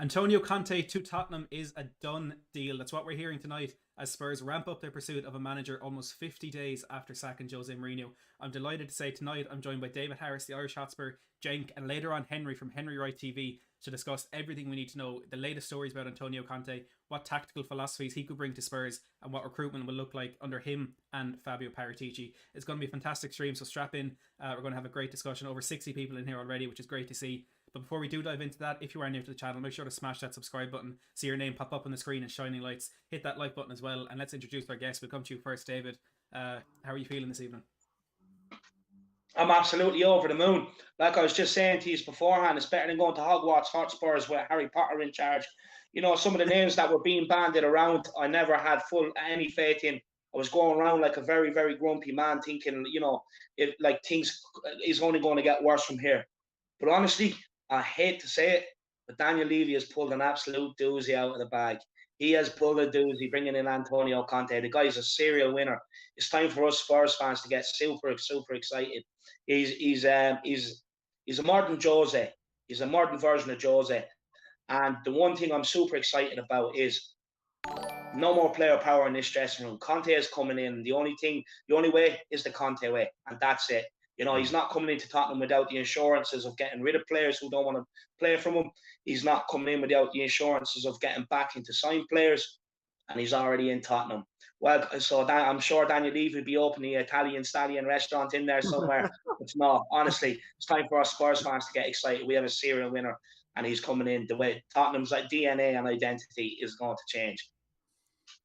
Antonio Conte to Tottenham is a done deal. That's what we're hearing tonight as Spurs ramp up their pursuit of a manager almost 50 days after sacking Jose Mourinho. I'm delighted to say tonight I'm joined by David Harris, the Irish Hotspur, Cenk, and later on Henry from Henry Wright TV to discuss everything we need to know, the latest stories about Antonio Conte, what tactical philosophies he could bring to Spurs, and what recruitment will look like under him and Fabio Paratici. It's going to be a fantastic stream, so strap in. We're going to have a great discussion. Over 60 people in here already, which is great to see. But before we do dive into that, if you are new to the channel, make sure to smash that subscribe button, see your name pop up on the screen in shining lights, hit that like button as well, and let's introduce our guest. We'll come to you first, David. How are you feeling this evening? I'm absolutely over the moon. Like I was just saying to you beforehand, it's better than going to Hogwarts Hotspurs with Harry Potter in charge. You know, some of the names that were being banded around, I never had any faith in. I was going around like a very, very grumpy man thinking, you know, things is only going to get worse from here. But honestly, I hate to say it, but Daniel Levy has pulled an absolute doozy out of the bag. He has pulled a doozy bringing in Antonio Conte. The guy's a serial winner. It's time for us Spurs fans to get super, super excited. He's a modern Jose. He's a modern version of Jose. And the one thing I'm super excited about is no more player power in this dressing room. Conte is coming in. The only way is the Conte way, and that's it. You know, he's not coming into Tottenham without the insurances of getting rid of players who don't want to play from him. He's not coming in without the insurances of getting back into signed players, and he's already in Tottenham. Well, so I'm sure Daniel Levy will be opening the Italian Stallion restaurant in there somewhere. It's not. Honestly, it's time for us Spurs fans to get excited. We have a serial winner, and he's coming in. The way Tottenham's DNA and identity is going to change.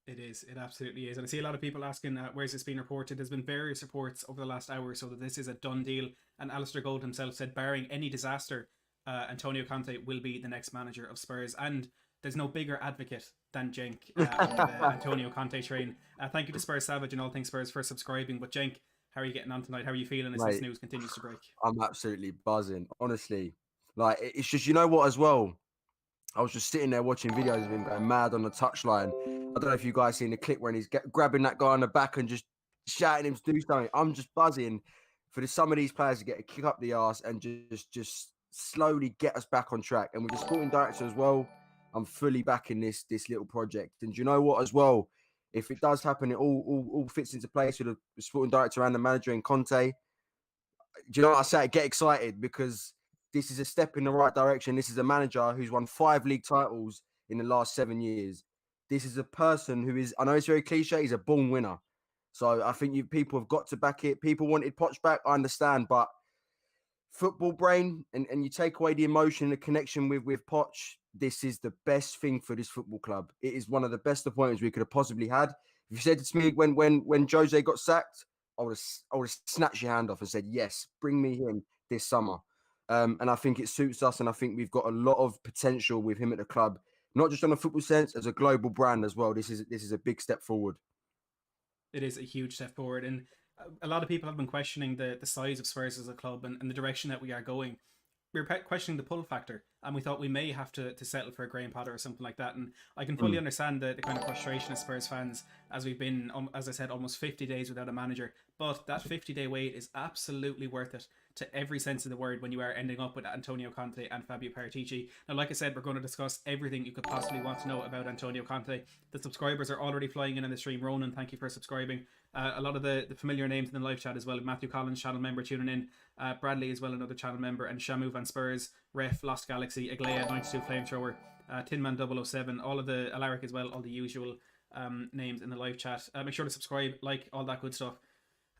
It is. It absolutely is. And I see a lot of people asking, where's this being reported? There's been various reports over the last hour or so that this is a done deal. And Alistair Gold himself said, barring any disaster, Antonio Conte will be the next manager of Spurs. And there's no bigger advocate than Cenk on the Antonio Conte train. Thank you to Spurs Savage and All Things Spurs for subscribing. But Cenk, how are you getting on tonight? How are you feeling as this news continues to break? I'm absolutely buzzing. Honestly, like, it's just, you know what, as well, I was just sitting there watching videos of him going mad on the touchline. I don't know if you guys seen the clip when he's grabbing that guy on the back and just shouting him to do something. I'm just buzzing for some of these players to get a kick up the arse and just slowly get us back on track. And with the sporting director as well, I'm fully backing this little project. And do you know what as well? If it does happen, it all fits into place with the sporting director and the manager and Conte. Do you know what I say? Get excited, because this is a step in the right direction. This is a manager who's won 5 league titles in the last 7 years. This is a person who is, I know it's very cliche, he's a born winner. So I think people have got to back it. People wanted Poch back, I understand, but football brain, and you take away the emotion, the connection with Poch, this is the best thing for this football club. It is one of the best appointments we could have possibly had. If you said it to me when Jose got sacked, I would have snatched your hand off and said, yes, bring me him this summer. And I think it suits us, and I think we've got a lot of potential with him at the club, not just on a football sense, as a global brand as well. This is a big step forward. It is a huge step forward, and a lot of people have been questioning the size of Spurs as a club and the direction that we are going. We were questioning the pull factor, and we thought we may have to settle for a Graham Potter or something like that. And I can fully understand the kind of frustration of Spurs fans, as we've been, as I said, almost 50 days without a manager. But that 50-day wait is absolutely worth it to every sense of the word when you are ending up with Antonio Conte and Fabio Paratici. Now, like I said, we're going to discuss everything you could possibly want to know about Antonio Conte. The subscribers are already flying in the stream. Ronan, thank you for subscribing. A lot of the familiar names in the live chat as well. Matthew Collins, channel member, tuning in. Bradley as well, another channel member. And Shamu Van Spurs, Ref, Lost Galaxy, Aglaya, 92 Flamethrower, Tinman 007, all of the Alaric as well, all the usual names in the live chat. Make sure to subscribe, like, all that good stuff.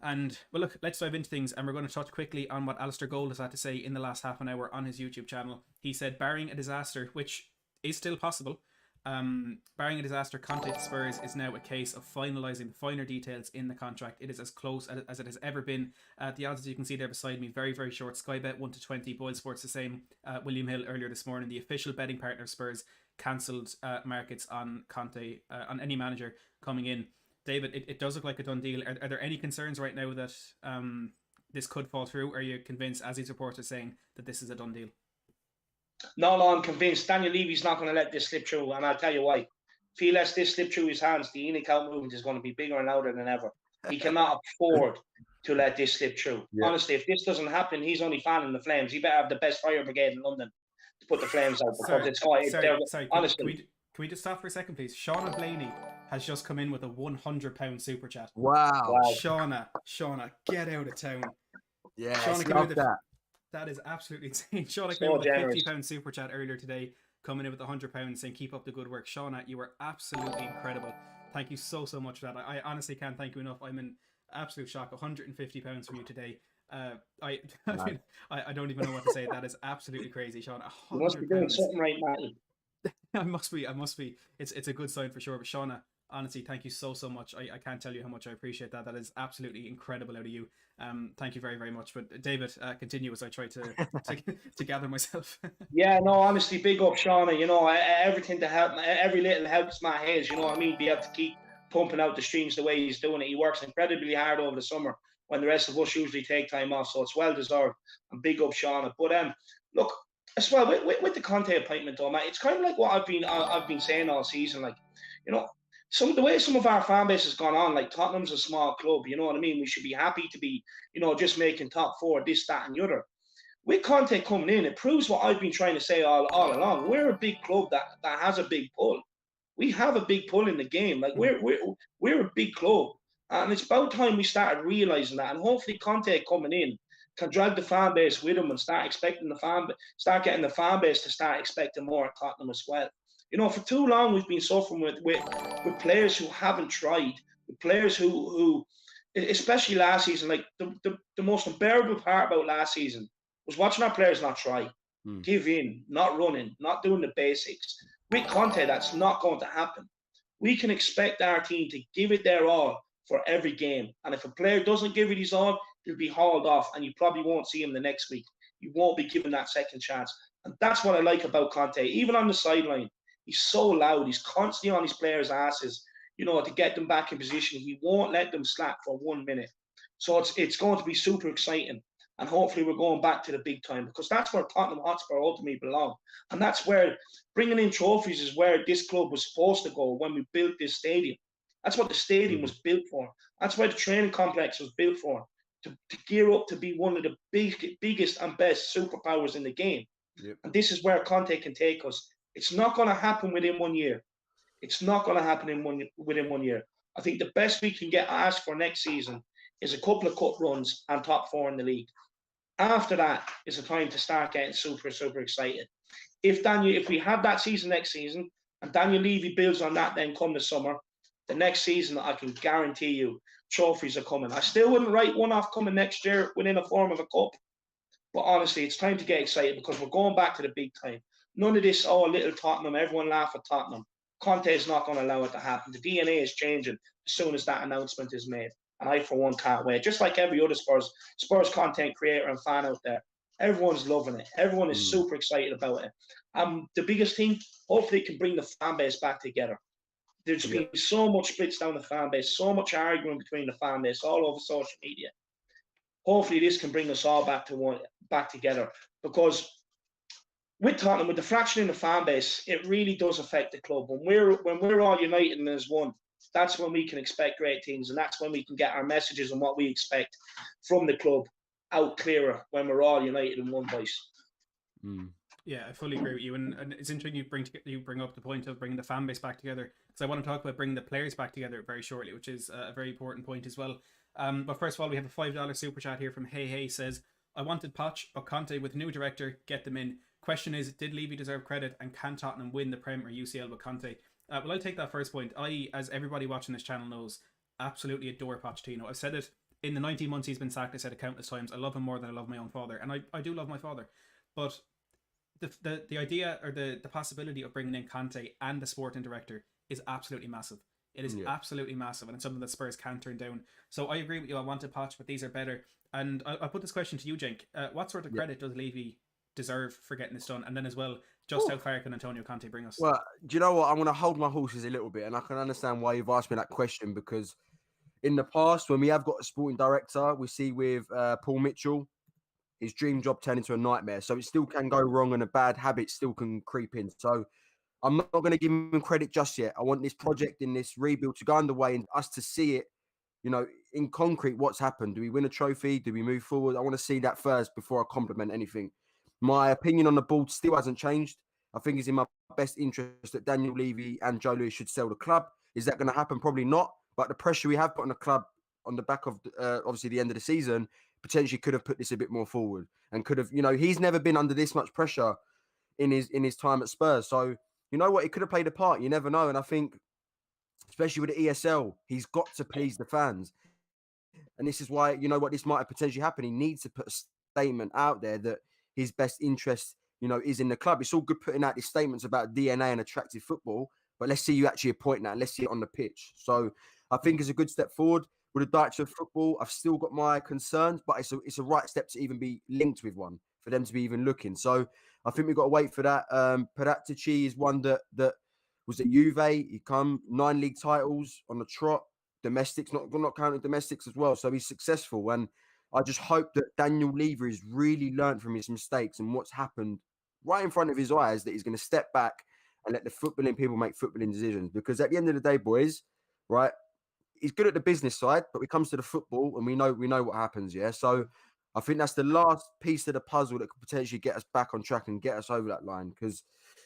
And, well, look, let's dive into things, and we're going to touch quickly on what Alistair Gold has had to say in the last half an hour on his YouTube channel. He said, barring a disaster, which is still possible, barring a disaster, Conte to Spurs is now a case of finalising the finer details in the contract. It is as close as it has ever been. The odds, as you can see there beside me, very, very short. Sky Bet 1-20, Boyle Sports the same. William Hill earlier this morning, the official betting partner of Spurs, cancelled markets on Conte, on any manager coming in. David, it does look like a done deal. Are there any concerns right now that this could fall through? Are you convinced, as these reports are saying, that this is a done deal? No, I'm convinced. Daniel Levy's not going to let this slip through, and I'll tell you why. If he lets this slip through his hands, the in-account movement is going to be bigger and louder than ever. He cannot afford to let this slip through. Yeah. Honestly, if this doesn't happen, he's only fanning the flames. He better have the best fire brigade in London to put the flames out because Sorry, it's hot. sorry. Honestly, Can we just stop for a second, please? Shauna Blaney has just come in with a £100 super chat. Wow. wow. Shauna, get out of town. Yeah, Shauna, love that. that is absolutely insane. Shauna came So in with a generous. £50 super chat earlier today, coming in with £100 saying keep up the good work. Shauna, you are absolutely incredible. Thank you so much for that. I honestly can't thank you enough. I'm in absolute shock. £150 from you today. I mean, I don't even know what to say. That is absolutely crazy, Shauna. You must be doing £100. something right, Matty. I must be. It's a good sign for sure. But Shauna, honestly, thank you so much. I can't tell you how much I appreciate that. That is absolutely incredible out of you. Thank you very, very much. But David, continue as I try to gather myself. Yeah, no, honestly, big up Shauna. You know, everything to help, every little helps Matt Hayes. You know what I mean? Be able to keep pumping out the streams the way he's doing it. He works incredibly hard over the summer when the rest of us usually take time off, so it's well deserved. And big up Shauna. But look, as well with the Conte appointment, though, Matt, it's kind of like what I've been saying all season. Like, you know, the way some of our fan base has gone on. Like Tottenham's a small club. You know what I mean? We should be happy to be, you know, just making top four, this, that, and the other. With Conte coming in, it proves what I've been trying to say all along. We're a big club that has a big pull. We have a big pull in the game. Like we're a big club, and it's about time we started realizing that. And hopefully, Conte coming in can drag the fan base with him and start getting the fan base to start expecting more at Tottenham as well. You know, for too long we've been suffering with players who haven't tried, with players who especially last season, like the most unbearable part about last season was watching our players not try, give in, not running, not doing the basics. With Conte, that's not going to happen. We can expect our team to give it their all for every game. And if a player doesn't give it his all, he'll be hauled off and you probably won't see him the next week. You won't be given that second chance. And that's what I like about Conte. Even on the sideline, he's so loud. He's constantly on his players' asses, you know, to get them back in position. He won't let them slack for 1 minute. So it's going to be super exciting. And hopefully we're going back to the big time because that's where Tottenham Hotspur ultimately belong. And that's where bringing in trophies is where this club was supposed to go when we built this stadium. That's what the stadium was built for. That's why the training complex was built for, to gear up to be one of the biggest and best superpowers in the game. Yep. And this is where Conte can take us. It's not going to happen within 1 year. It's not going to happen within 1 year. I think the best we can get asked for next season is a couple of cup runs and top four in the league. After that is the time to start getting super excited. If we have that season next season and Daniel Levy builds on that then come the summer, the next season I can guarantee you trophies are coming. I still wouldn't write one off coming next year within a form of a cup. But honestly, it's time to get excited because we're going back to the big time. None of this, little Tottenham, everyone laugh at Tottenham. Conte is not going to allow it to happen. The DNA is changing as soon as that announcement is made. And I, for one, can't wait. Just like every other Spurs content creator and fan out there. Everyone's loving it. Everyone is super excited about it. The biggest thing, hopefully it can bring the fan base back together. There's been so much splits down the fan base, so much arguing between the fan base all over social media. Hopefully this can bring us all back together. Because with Tottenham, with the fraction in the fan base, it really does affect the club. When we're all united and as one, that's when we can expect great things, and that's when we can get our messages and what we expect from the club out clearer when we're all united in one voice. Yeah, I fully agree with you, and it's interesting you bring up the point of bringing the fan base back together, because I want to talk about bringing the players back together very shortly, which is a very important point as well. But first of all, we have a $5 super chat here from Hey says, I wanted Poch, but Conte with new director, get them in. Question is, did Levy deserve credit, and can Tottenham win the Prem or UCL with Conte? Well, I'll take that first point. I, as everybody watching this channel knows, absolutely adore Pochettino. I've said it in the 19 months he's been sacked. I said it countless times. I love him more than I love my own father, and I do love my father. But the idea or the possibility of bringing in Conte and the sporting director is absolutely massive. It is absolutely massive, and it's something that Spurs can't turn down. So I agree with you. I wanted Poch, but these are better. And I'll put this question to you, Jenk. What sort of credit does Levy deserve for getting this done? And then as well, just how far can Antonio Conte bring us? Well, do you know what? I'm going to hold my horses a little bit, and I can understand why you've asked me that question, because in the past, when we have got a sporting director, we see with Paul Mitchell, his dream job turned into a nightmare. So it still can go wrong, and a bad habit still can creep in. So I'm not going to give him credit just yet. I want this project in this rebuild to go underway and us to see it, you know, in concrete, what's happened. Do we win a trophy? Do we move forward? I want to see that first before I compliment anything. My opinion on the board still hasn't changed. I think it's in my best interest that Daniel Levy and Joe Lewis should sell the club. Is that going to happen? Probably not. But the pressure we have put on the club on the back of obviously the end of the season potentially could have put this a bit more forward and could have, he's never been under this much pressure in his time at Spurs. So you know what, it could have played a part. You never know. And I think, especially with the ESL, he's got to please the fans. And this is why, this might have potentially happened. He needs to put a statement out there that his best interest, is in the club. It's all good putting out these statements about DNA and attractive football, but let's see you actually appoint that. Let's see it on the pitch. So I think it's a good step forward. With the director of football, I've still got my concerns, but it's a right step to even be linked with one, for them to be even looking. So I think we've got to wait for that. Paratici is one that was at Juve. He come 9 league titles on the trot. Domestics, not counting domestics as well. So he's successful. And I just hope that Daniel Levy has really learned from his mistakes and what's happened right in front of his eyes, that he's going to step back and let the footballing people make footballing decisions. Because at the end of the day, boys, right, he's good at the business side, but when it comes to the football, and we know what happens, yeah? So I think that's the last piece of the puzzle that could potentially get us back on track and get us over that line. Because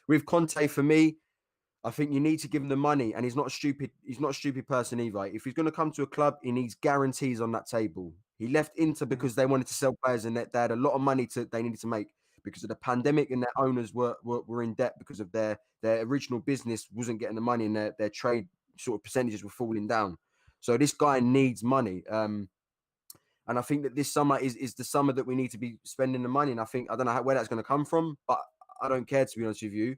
with Conte, for me, I think you need to give him the money, and he's not a stupid person either. If he's going to come to a club, he needs guarantees on that table. He left Inter because they wanted to sell players, and they had a lot of money they needed to make because of the pandemic, and their owners were in debt because of their original business wasn't getting the money, and their trade sort of percentages were falling down. So this guy needs money. And I think that this summer is the summer that we need to be spending the money. And I don't know where that's going to come from, but I don't care, to be honest with you.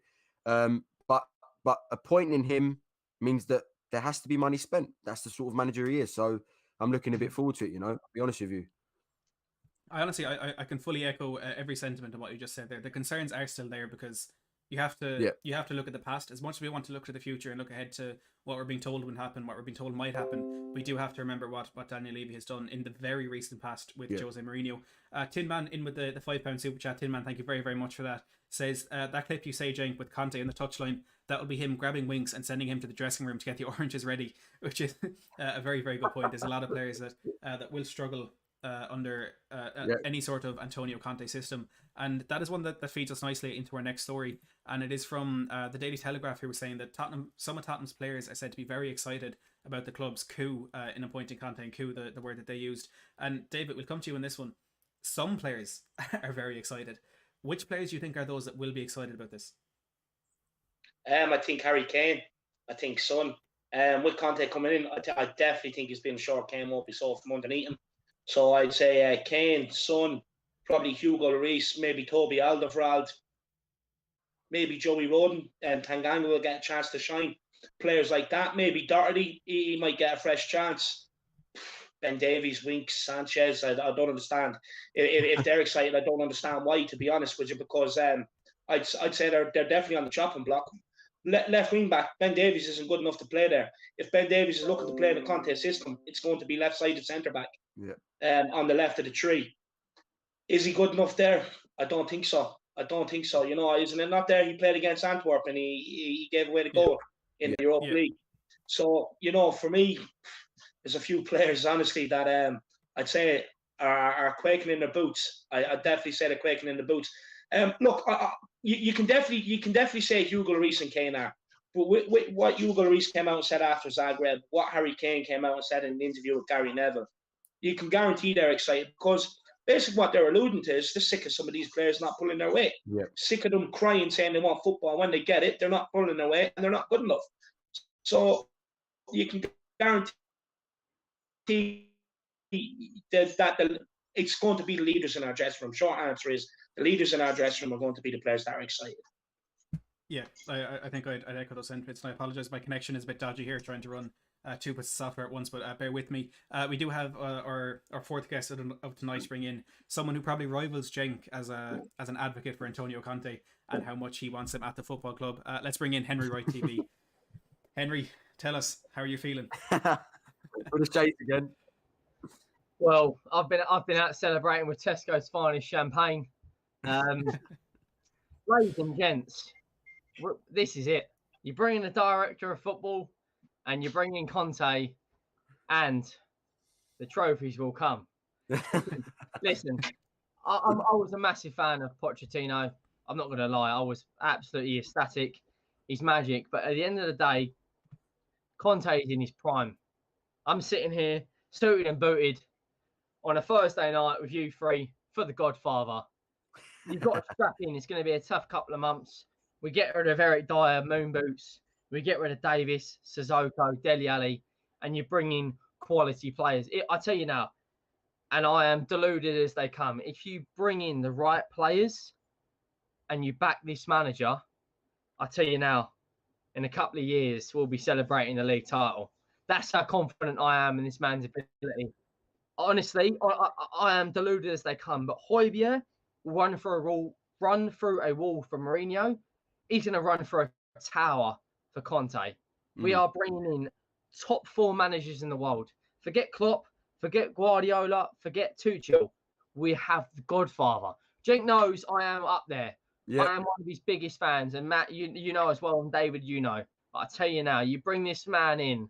But appointing him means that there has to be money spent. That's the sort of manager he is. So I'm looking a bit forward to it, I'll be honest with you. I can fully echo every sentiment of what you just said there. The concerns are still there because you have to look at the past. As much as we want to look to the future and look ahead to what we're being told will happen, what we're being told might happen, we do have to remember what Daniel Levy has done in the very recent past with Jose Mourinho. Tin Man in with the £5 super chat. Tin Man, thank you very, very much for that. Says that clip you say, Jenk, with Conte in the touchline, that will be him grabbing Winks and sending him to the dressing room to get the oranges ready, which is a very, very good point. There's a lot of players that will struggle under any sort of Antonio Conte system, and that is one that feeds us nicely into our next story. And it is from the Daily Telegraph, who was saying that some of Tottenham's players are said to be very excited about the club's coup in appointing Conte, and coup, the word that they used. And David, we'll come to you in this one. Some players are very excited. Which players do you think are those that will be excited about this? I think Harry Kane. I think Son. With Conte coming in, I definitely think he's been short came up. He saw from underneath him. So I'd say Kane, Son, probably Hugo Lloris, maybe Toby Alderweireld, maybe Joey Rodon, and Tanganga will get a chance to shine. Players like that, maybe Doherty, he might get a fresh chance. Ben Davies, Winks, Sanchez, I don't understand. If they're excited, I don't understand why, to be honest with you, because I'd say they're definitely on the chopping block. Left wing back, Ben Davies isn't good enough to play there. If Ben Davies is looking to play in the Conte system, it's going to be left-sided centre back. On the left of the tree. Is he good enough there? I don't think so. Isn't it not there? He played against Antwerp and he gave away the goal in the Europa League. So, for me, there's a few players, honestly, that I'd say are quaking in their boots. I'd definitely say they're quaking in the boots. Look, you can definitely say Hugo Lloris and Kane are. But with what Hugo Lloris came out and said after Zagreb, what Harry Kane came out and said in an interview with Gary Neville, you can guarantee they're excited, because basically what they're alluding to is they're sick of some of these players not pulling their weight. Sick of them crying, saying they want football. When they get it, they're not pulling their weight and they're not good enough. So you can guarantee that it's going to be the leaders in our dressing room. Short answer is the leaders in our dressing room are going to be the players that are excited. Yeah, I think I'd echo those sentiments, and I apologise. My connection is a bit dodgy here, trying to run two bits of software at once, but bear with me. We do have our fourth guest of tonight bring in someone who probably rivals Cenk as an advocate for Antonio Conte and how much he wants him at the football club. Let's bring in Henry Wright TV. Henry, tell us, how are you feeling? What is Chase again? Well, I've been out celebrating with Tesco's finest champagne. Ladies and gents, this is it. You bring in the director of football, and you bring in Conte, and the trophies will come. Listen, I was a massive fan of Pochettino. I'm not going to lie. I was absolutely ecstatic. He's magic. But at the end of the day, Conte is in his prime. I'm sitting here, suited and booted, on a Thursday night with you three for the Godfather. You've got to strap in. It's going to be a tough couple of months. We get rid of Eric Dyer, Moon Boots. We get rid of Davis, Sissoko, Dele Alli, and you bring in quality players. I tell you now, and I am deluded as they come. If you bring in the right players and you back this manager, I tell you now, in a couple of years, we'll be celebrating the league title. That's how confident I am in this man's ability. Honestly, I am deluded as they come. But Højbjerg will run through a wall for Mourinho. He's going to run through a tower for Conte. We are bringing in top 4 managers in the world. Forget Klopp, forget Guardiola, forget Tuchel. We have the Godfather. Jake knows I am up there. Yep. I am one of his biggest fans. And Matt, you know as well, and David, you know. But I tell you now, you bring this man in,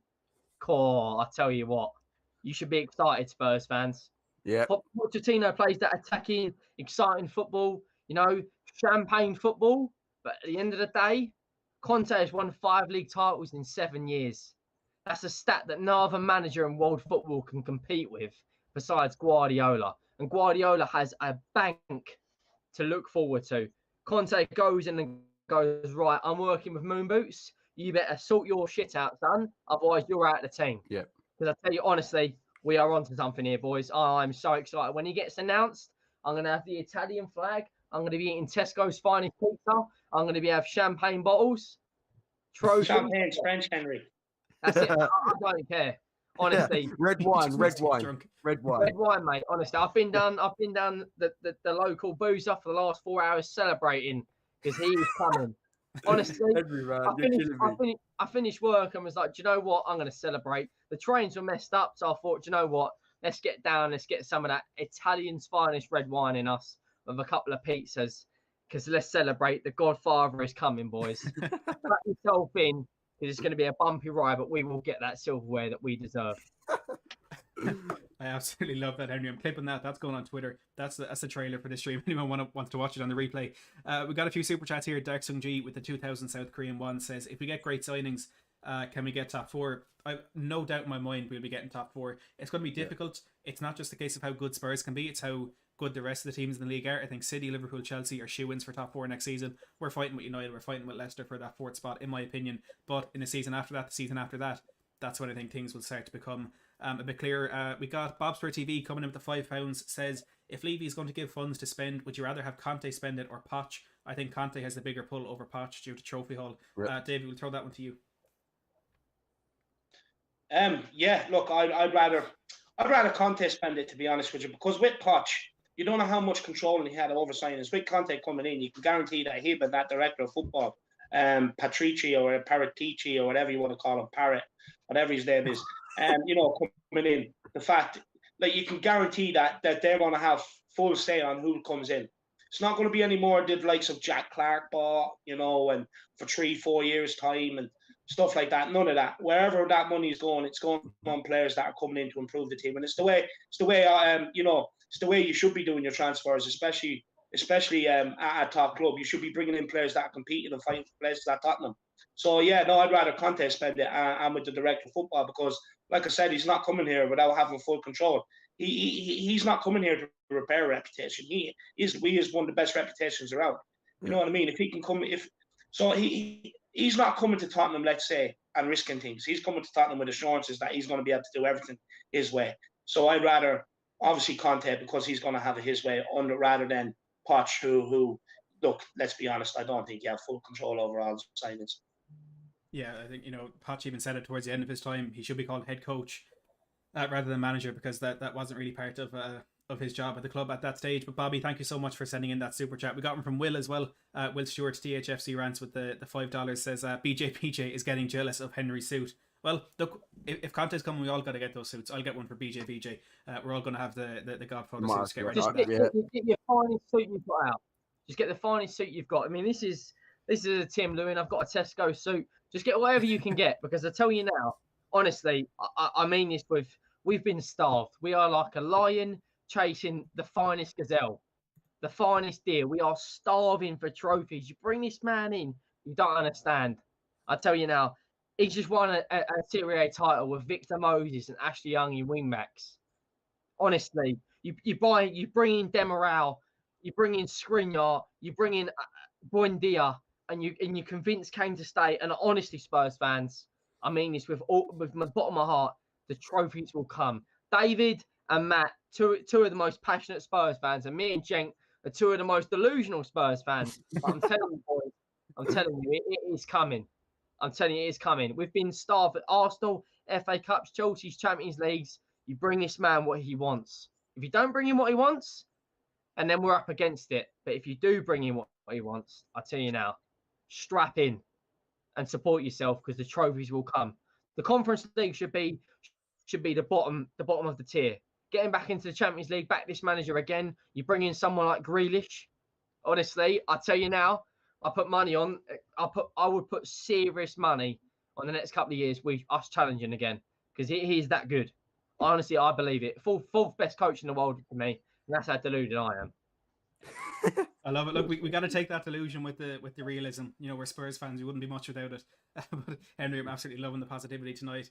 I tell you what, you should be excited, Spurs fans. Yeah. Pochettino plays that attacking, exciting football, champagne football. But at the end of the day, Conte has won 5 league titles in 7 years. That's a stat that no other manager in world football can compete with besides Guardiola. And Guardiola has a bank to look forward to. Conte goes in and goes, right, I'm working with Moon Boots. You better sort your shit out, son. Otherwise, you're out of the team. Yeah. Because I tell you, honestly, we are onto something here, boys. I'm so excited. When he gets announced, I'm going to have the Italian flag. I'm going to be eating Tesco's finest pizza. I'm going to have champagne bottles. Trophies. Champagne's French, Henry. That's it. I don't care. Honestly. Yeah. Red wine, red wine, mate. Honestly, I've been down the local boozer for the last 4 hours celebrating because he is coming. Honestly, I finished work and was like, do you know what? I'm going to celebrate. The trains were messed up, so I thought, do you know what? Let's get down. Let's get some of that Italian's finest red wine in us with a couple of pizzas because let's celebrate. The Godfather is coming, boys. Back yourself in. It's going to be a bumpy ride, but we will get that silverware that we deserve. I absolutely love that, Henry. I'm clipping that. That's going on Twitter. That's the trailer for this stream. Anyone wants to watch it on the replay. We got a few super chats here. Dark Sung G with the 2000 South Korean one says, if we get great signings, can we get top 4? I've no doubt in my mind we'll be getting top 4. It's going to be difficult. Yeah. It's not just a case of how good Spurs can be. It's how good the rest of the teams in the league are. I think City, Liverpool, Chelsea are shoo-ins for top 4 next season. We're fighting with United. We're fighting with Leicester for that 4th spot, in my opinion. But in the season after that, that's when I think things will start to become a bit clearer. We got Bobspur TV coming in with the £5, says, if Levy is going to give funds to spend, would you rather have Conte spend it or Poch? I think Conte has the bigger pull over Poch due to trophy haul. David, we'll throw that one to you. Yeah, look, I'd rather Conte spend it, to be honest with you, because with Poch, you don't know how much control he had over signings. With Conte coming in, you can guarantee that he'll be that director of football, Patrici or Paratici or whatever you want to call him, Parrot, whatever his name is, coming in. The fact that you can guarantee that they're going to have full say on who comes in. It's not going to be any more the likes of Jack Clark bought, and for 3-4 years time and stuff like that. None of that. Wherever that money is going, it's going on players that are coming in to improve the team, and it's the way you should be doing your transfers, especially at a top club. You should be bringing in players that are competing and fighting for places at Tottenham. So yeah, no, I'd rather Conte spend it. I'm with the director of football because, like I said, he's not coming here without having full control. He's not coming here to repair a reputation. We is one of the best reputations around. You know what I mean? If he can come, he's not coming to Tottenham, let's say, and risking things. He's coming to Tottenham with assurances that he's going to be able to do everything his way. So I'd rather, obviously, Conte, because he's going to have it his way, rather than Poch, who, look, let's be honest, I don't think he has full control over all the signings. Yeah, I think, Poch even said it towards the end of his time. He should be called head coach rather than manager, because that wasn't really part of his job at the club at that stage. But Bobby, thank you so much for sending in that super chat. We got one from Will as well. Will Stewart, THFC Rants with the $5 says, BJPJ is getting jealous of Henry's suit. Well, look, if Conte's coming, we all got to get those suits. I'll get one for BJPJ. We're all going to have the Godfather suits. Get ready for that. Get your finest suit you've got out. Just get the finest suit you've got. I mean, this is a Tim Lewin. I've got a Tesco suit. Just get whatever you can get, because I tell you now, honestly, I mean this we've been starved. We are like a lion chasing the finest gazelle. the finest deal. We are starving for trophies. You bring this man in, you don't understand. I tell you now, he's just won a Serie A title with Victor Moses and Ashley Young in wingbacks. Honestly, you bring in Demiral, you bring in Skriniar, you bring in Buendia, and you convince Kane to stay. And honestly, Spurs fans, I mean this with my bottom of my heart, the trophies will come. David and Matt, two of the most passionate Spurs fans, and me and Cenk are two of the most delusional Spurs fans. But I'm telling you, boys, it is coming. I'm telling you, it is coming. We've been starved at Arsenal, FA Cups, Chelsea's Champions Leagues. You bring this man what he wants. If you don't bring him what he wants, and then we're up against it. But if you do bring him what he wants, I tell you now, strap in and support yourself because the trophies will come. The Conference League should be the bottom of the tier. Getting back into the Champions League, back this manager again. You bring in someone like Grealish. Honestly, I tell you now, I would put serious money on the next couple of years with us challenging again because he's that good. Honestly, I believe it. Fourth best coach in the world for me, and that's how deluded I am. I love it. Look, we got to take that delusion with the realism. You know, we're Spurs fans. We wouldn't be much without it. But Henry, I'm absolutely loving the positivity tonight.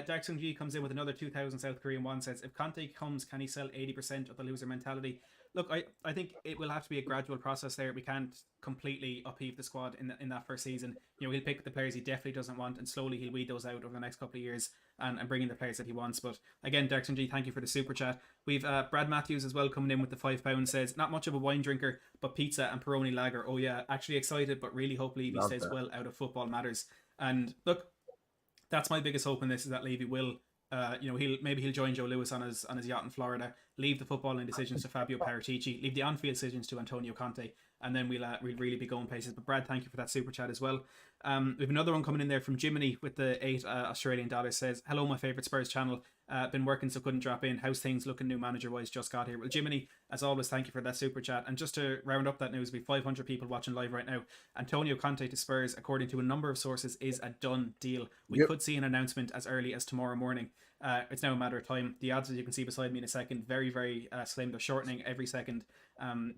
Dark Sung G comes in with another 2,000 South Korean won. Says, if Conte comes, can he sell 80% of the loser mentality? Look, I think it will have to be a gradual process there. We can't completely upheave the squad in that first season. You know, he'll pick the players he definitely doesn't want, and slowly he'll weed those out over the next couple of years and bring in the players that he wants. But again, Dark Sung G, thank you for the super chat. We've Brad Matthews as well coming in with the £5. Says, not much of a wine drinker, but pizza and Peroni lager. Oh yeah, actually excited, but really hope Levy stays well out of football matters. And look, that's my biggest hope in this, is that Levy will, he'll join Joe Lewis on his yacht in Florida, leave the footballing decisions to Fabio Paratici, leave the on-field decisions to Antonio Conte, and then we'll really be going places. But Brad, thank you for that super chat as well. We have another one coming in there from Jiminy with the $8 Australian dollars. Says, hello, my favourite Spurs channel. Been working so couldn't drop in. How's things looking new manager wise? Just got here. Well, Jiminy, as always, thank you for that super chat. And just to round up that news, we have 500 people watching live right now. Antonio Conte to Spurs, according to a number of sources, is a done deal. We could see an announcement as early as tomorrow morning. It's now a matter of time. The odds, as you can see beside me in a second, very, very slim. They're shortening every second.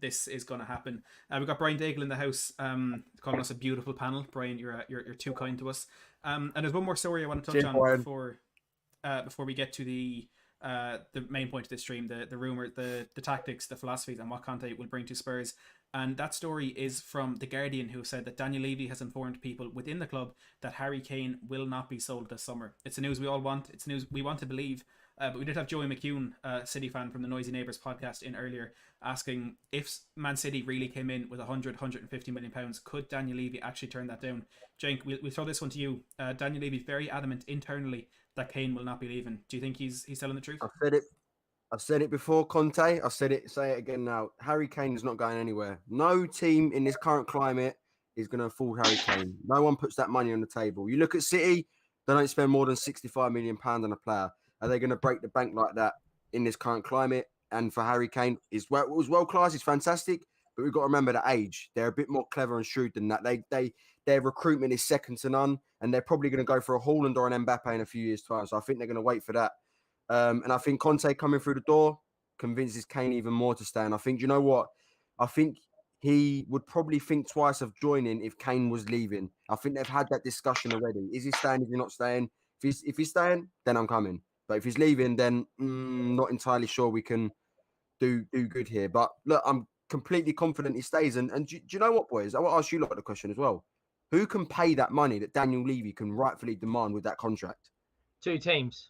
This is going to happen. We've got Brian Daigle in the house, calling us a beautiful panel. Brian, you're too kind to us. And there's one more story I want to touch on before we get to the main point of this stream, the rumor, the tactics, the philosophies, and what Conte will bring to Spurs. And that story is from The Guardian, who said that Daniel Levy has informed people within the club that Harry Kane will not be sold this summer. It's the news we all want. It's news we want to believe. But we did have Joey McEwen, a City fan from the Noisy Neighbours podcast, in earlier, asking if Man City really came in with 150 million pounds, could Daniel Levy actually turn that down? Cenk, we'll throw this one to you. Daniel Levy's very adamant internally that Kane will not be leaving. Do you think he's telling the truth? I've said it before, Conte. I've said it, say it again now. Harry Kane is not going anywhere. No team in this current climate is going to afford Harry Kane. No one puts that money on the table. You look at City, they don't spend more than £65 million on a player. Are they going to break the bank like that in this current climate? And for Harry Kane, it was world class. It's fantastic. But we've got to remember the age. They're a bit more clever and shrewd than that. Their recruitment is second to none. And they're probably going to go for a Haaland or an Mbappe in a few years' time. So I think they're going to wait for that. And I think Conte coming through the door convinces Kane even more to stay. And I think, you know what? I think he would probably think twice of joining if Kane was leaving. I think they've had that discussion already. Is he staying? Is he not staying? If he's staying, then I'm coming. But if he's leaving, then not entirely sure we can do good here. But look, I'm completely confident he stays. And do you know what, boys? I want to ask you lot the question as well. Who can pay that money that Daniel Levy can rightfully demand with that contract? 2 teams.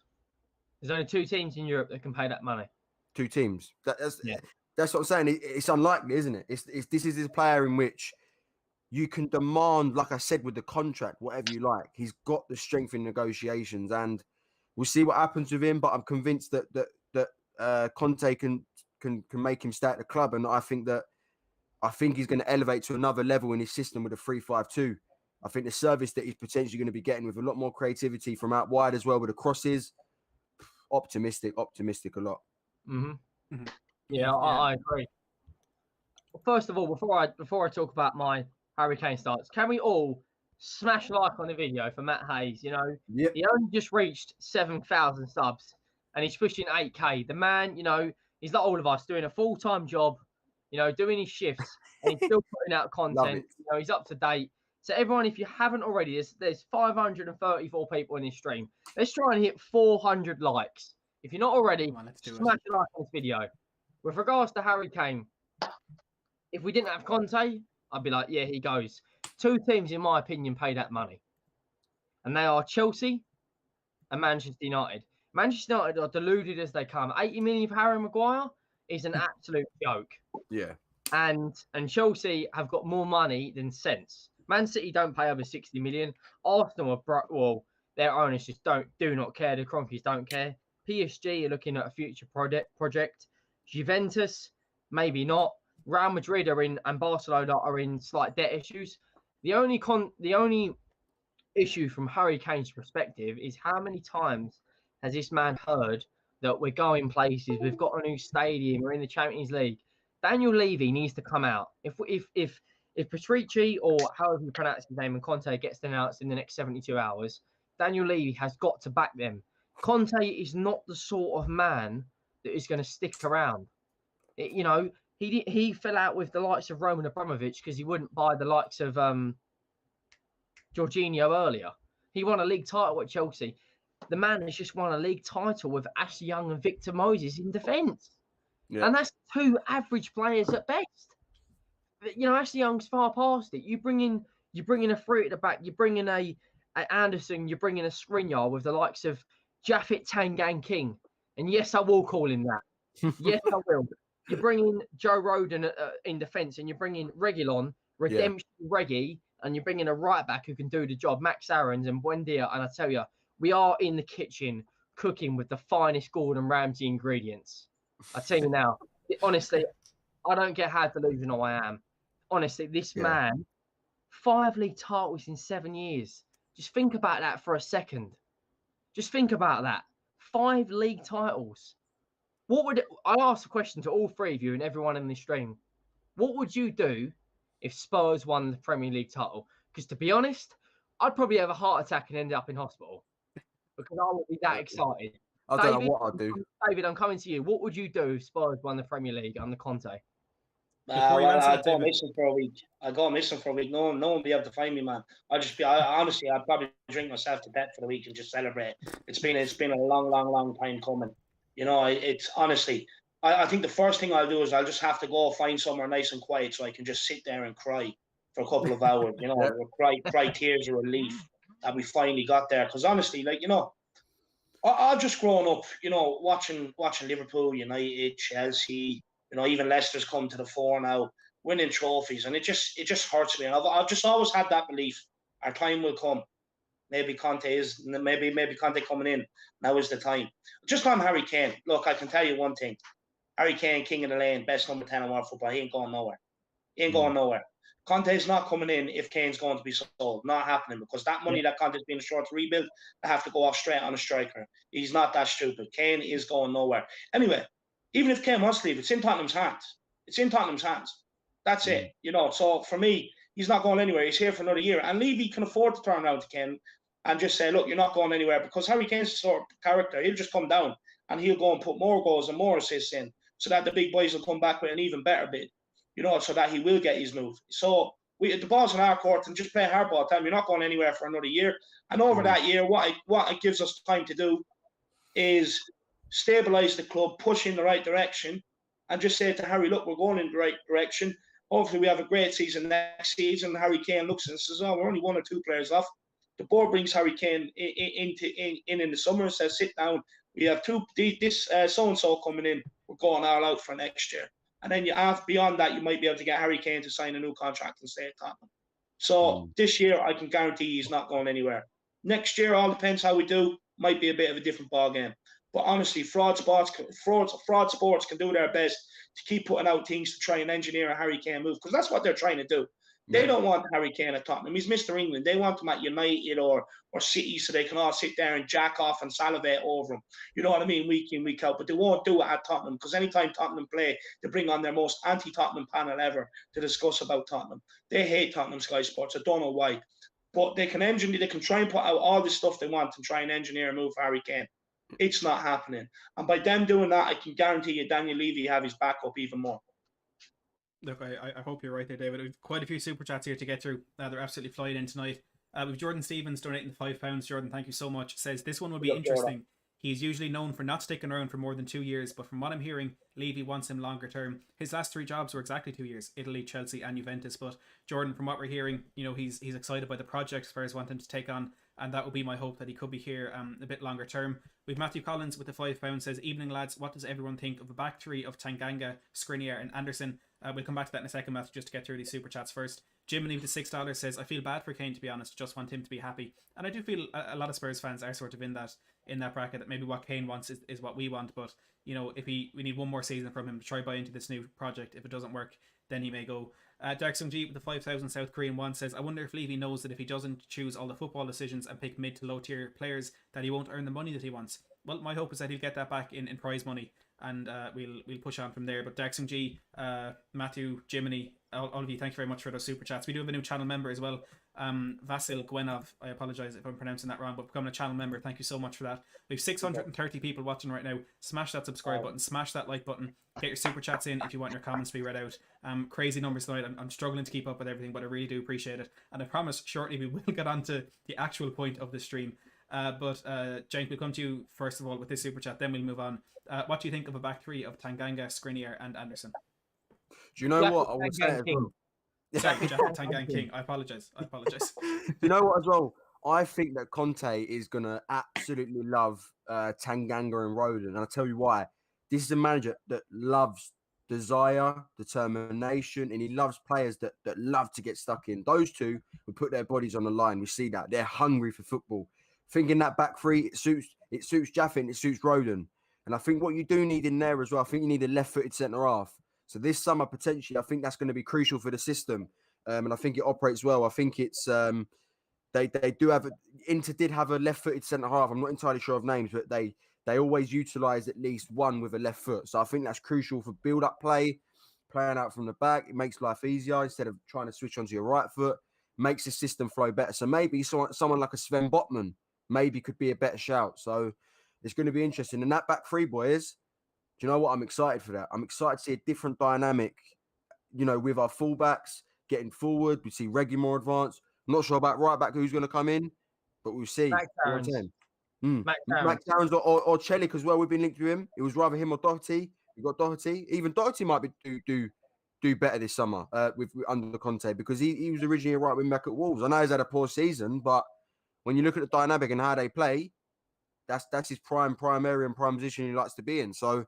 There's only 2 teams in Europe that can pay that money. 2 teams. That's what I'm saying. It's unlikely, isn't it? This is a player in which you can demand, like I said, with the contract, whatever you like. He's got the strength in negotiations, and we'll see what happens with him. But I'm convinced that Conte can make him stay at the club, and I think he's going to elevate to another level in his system with a 3-5-2. I think the service that he's potentially going to be getting with a lot more creativity from out wide as well with the crosses. Optimistic a lot. Mm-hmm. Mm-hmm. Yeah, I agree. Well, first of all, before I talk about my Harry Kane starts, can we all smash like on the video for Matt Hayes? You know, He only just reached 7,000 subs, and he's pushing 8K. The man, you know, he's like all of us, doing a full-time job, doing his shifts, and he's still putting out Love content. it. He's up to date. So everyone, if you haven't already, there's 534 people in this stream. Let's try and hit 400 likes. If you're not already, Come on, let's do smash it. a like on this video. With regards to Harry Kane, if we didn't have Conte, I'd be like, yeah, he goes. 2 teams, in my opinion, pay that money. And they are Chelsea and Manchester United. Manchester United are deluded as they come. 80 million for Harry Maguire is an absolute joke. Yeah. And Chelsea have got more money than sense. Man City don't pay over 60 million. Arsenal are their owners just do not care. The Cronkies don't care. PSG are looking at a future project. Juventus, maybe not. Real Madrid are in, and Barcelona are in slight debt issues. The only issue from Harry Kane's perspective is how many times has this man heard that we're going places, we've got a new stadium, we're in the Champions League. Daniel Levy needs to come out. If Patrici, or however you pronounce his name, and Conte gets announced in the next 72 hours, Daniel Levy has got to back them. Conte is not the sort of man that is going to stick around. He fell out with the likes of Roman Abramovich because he wouldn't buy the likes of Jorginho earlier. He won a league title at Chelsea. The man has just won a league title with Ashley Young and Victor Moses in defence. Yeah. And that's 2 average players at best. Ashley Young's far past it. You bring in a 3 at the back, you bring in a Anderson, you bring in a Skriniar with the likes of Japhet Tangang King. And yes, I will call him that. Yes, I will. You bring in Joe Rodon in defence, and you bring in Reguilon, Redemption Reggie, and you bring in a right back who can do the job, Max Aarons and Buendia. And I tell you, we are in the kitchen cooking with the finest Gordon Ramsay ingredients. I tell you now, honestly, I don't get how delusional I am. Honestly, this man, 5 league titles in 7 years. Just think about that for a second. Just think about that. 5 league titles. I'll ask a question to all 3 of you and everyone in this stream. What would you do if Spurs won the Premier League title? Because to be honest, I'd probably have a heart attack and end up in hospital because I would be that excited. I don't know what I'd do. David, I'm coming to you. What would you do if Spurs won the Premier League under Conte? I'd go missing for a week. No one will be able to find me, man. Honestly, I'd probably drink myself to death for the week and just celebrate. It's been a long time coming. It's honestly, I think the first thing I'll do is I'll just have to go find somewhere nice and quiet so I can just sit there and cry for a couple of hours. Cry tears of relief that we finally got there. Because honestly, I've just grown up, watching Liverpool, United, Chelsea. Even Leicester's come to the fore now, winning trophies, and it just hurts me. And I've just always had that belief our time will come. Maybe Conte coming in. Now is the time. Just on Harry Kane, look, I can tell you one thing. Harry Kane, king of the lane, best number 10 in world football. He ain't going nowhere. Conte's not coming in if Kane's going to be sold. Not happening, because that money that Conte's being short to rebuild, they have to go off straight on a striker. He's not that stupid. Kane is going nowhere. Anyway, even if Kane wants to leave, it's in Tottenham's hands. That's it. So for me, he's not going anywhere. He's here for another year. And Levy can afford to turn around to Kane and just say, look, you're not going anywhere, because Harry Kane's the sort of character. He'll just come down and he'll go and put more goals and more assists in so that the big boys will come back with an even better bid, so that he will get his move. So the ball's in our court, and just play hardball. Tell him you're not going anywhere for another year. And over that year, what it gives us time to do is stabilise the club, push in the right direction, and just say to Harry, look, we're going in the right direction. Hopefully we have a great season next season. Harry Kane looks and says, oh, we're only 1 or 2 players off. The board brings Harry Kane in the summer and says, sit down. We have this so-and-so coming in. We're going all out for next year. And then beyond that, you might be able to get Harry Kane to sign a new contract and stay at Tottenham. So this year, I can guarantee he's not going anywhere. Next year, all depends how we do. Might be a bit of a different ball game. But honestly, fraud sports can do their best to keep putting out things to try and engineer a Harry Kane move, because that's what they're trying to do. They don't want Harry Kane at Tottenham. He's Mr. England. They want him at United or City so they can all sit there and jack off and salivate over him. You know what I mean? Week in, week out. But they won't do it at Tottenham, because anytime Tottenham play, they bring on their most anti-Tottenham panel ever to discuss about Tottenham. They hate Tottenham Sky Sports. I don't know why. But they can try and put out all the stuff they want and try and engineer a move for Harry Kane. It's not happening. And by them doing that, I can guarantee you Daniel Levy have his back up even more. Look, I hope you're right there, David. We've quite a few super chats here to get through. They're absolutely flying in tonight. We've Jordan Stevens donating £5. Jordan, thank you so much. Says this one will be Look, Jordan. interesting. He's usually known for not sticking around for more than 2 years, but from what I'm hearing, Levy wants him longer term. His last 3 jobs were exactly 2 years: Italy, Chelsea, and Juventus. But Jordan, from what we're hearing, he's excited by the project Spurs want him to take on, and that would be my hope that he could be here a bit longer term. We've Matthew Collins with the £5 says, "Evening lads, what does everyone think of a back three of Tanganga, Skriniar, and Anderson?" We'll come back to that in a second, Matthew, just to get through these super chats first. Jiminy with the $6 says, "I feel bad for Kane, to be honest. Just want him to be happy." And I do feel a lot of Spurs fans are sort of in that bracket, that maybe what Kane wants is what we want. But if we need one more season from him to try buy into this new project. If it doesn't work, then he may go. Dark Sung G with the 5,000 South Korean one says, "I wonder if Levy knows that if he doesn't choose all the football decisions and pick mid to low tier players, that he won't earn the money that he wants." Well, my hope is that he'll get that back in prize money, and we'll push on from there. But Dark Sung G, Matthew, Jiminy, all of you, thank you very much for those super chats. We do have a new channel member as well, Vasil Gwenov. I apologize if I'm pronouncing that wrong, but becoming a channel member, thank you so much for that. We have 630 people watching right now. Smash that subscribe button, smash that like button, get your super chats in if you want your comments to be read out. Crazy numbers tonight. I'm struggling to keep up with everything, but I really do appreciate it, and I promise shortly we will get on to the actual point of the stream. But Cenk, we'll come to you first of all with this super chat, then we'll move on. What do you think of a back three of Tanganga, Skriniar, and Anderson? Do you know what I was saying? Sorry, Tangan King. I apologize. Do you know what as well? I think that Conte is going to absolutely love Tanganga and Roden. And I'll tell you why. This is a manager that loves desire, determination, and he loves players that love to get stuck in. Those two will put their bodies on the line. We see that. They're hungry for football. Thinking that back three, it suits Jaffin, it suits Roden. And I think what you do need in there as well, I think you need a left-footed centre-half. So this summer, potentially, I think that's going to be crucial for the system. And I think it operates well. I think it's they do have Inter did have a left-footed centre-half. I'm not entirely sure of names, but they always utilise at least one with a left foot. So I think that's crucial for build-up play, playing out from the back. It makes life easier instead of trying to switch onto your right foot. Makes the system flow better. So maybe someone like a Sven Botman maybe could be a better shout. So it's going to be interesting. And that back three, boys, do you know what? I'm excited for that. I'm excited to see a different dynamic, with our fullbacks getting forward. We see Reggie more advanced. I'm not sure about right back who's going to come in, but we'll see. Mac Mac Tarrans or Celik as well. We've been linked to him. It was rather him or Doherty. We got Doherty. Even Doherty might be do better this summer with under the Conte, because he was originally a right wing back at Wolves. I know he's had a poor season, but when you look at the dynamic and how they play, that's his prime area and prime position he likes to be in. So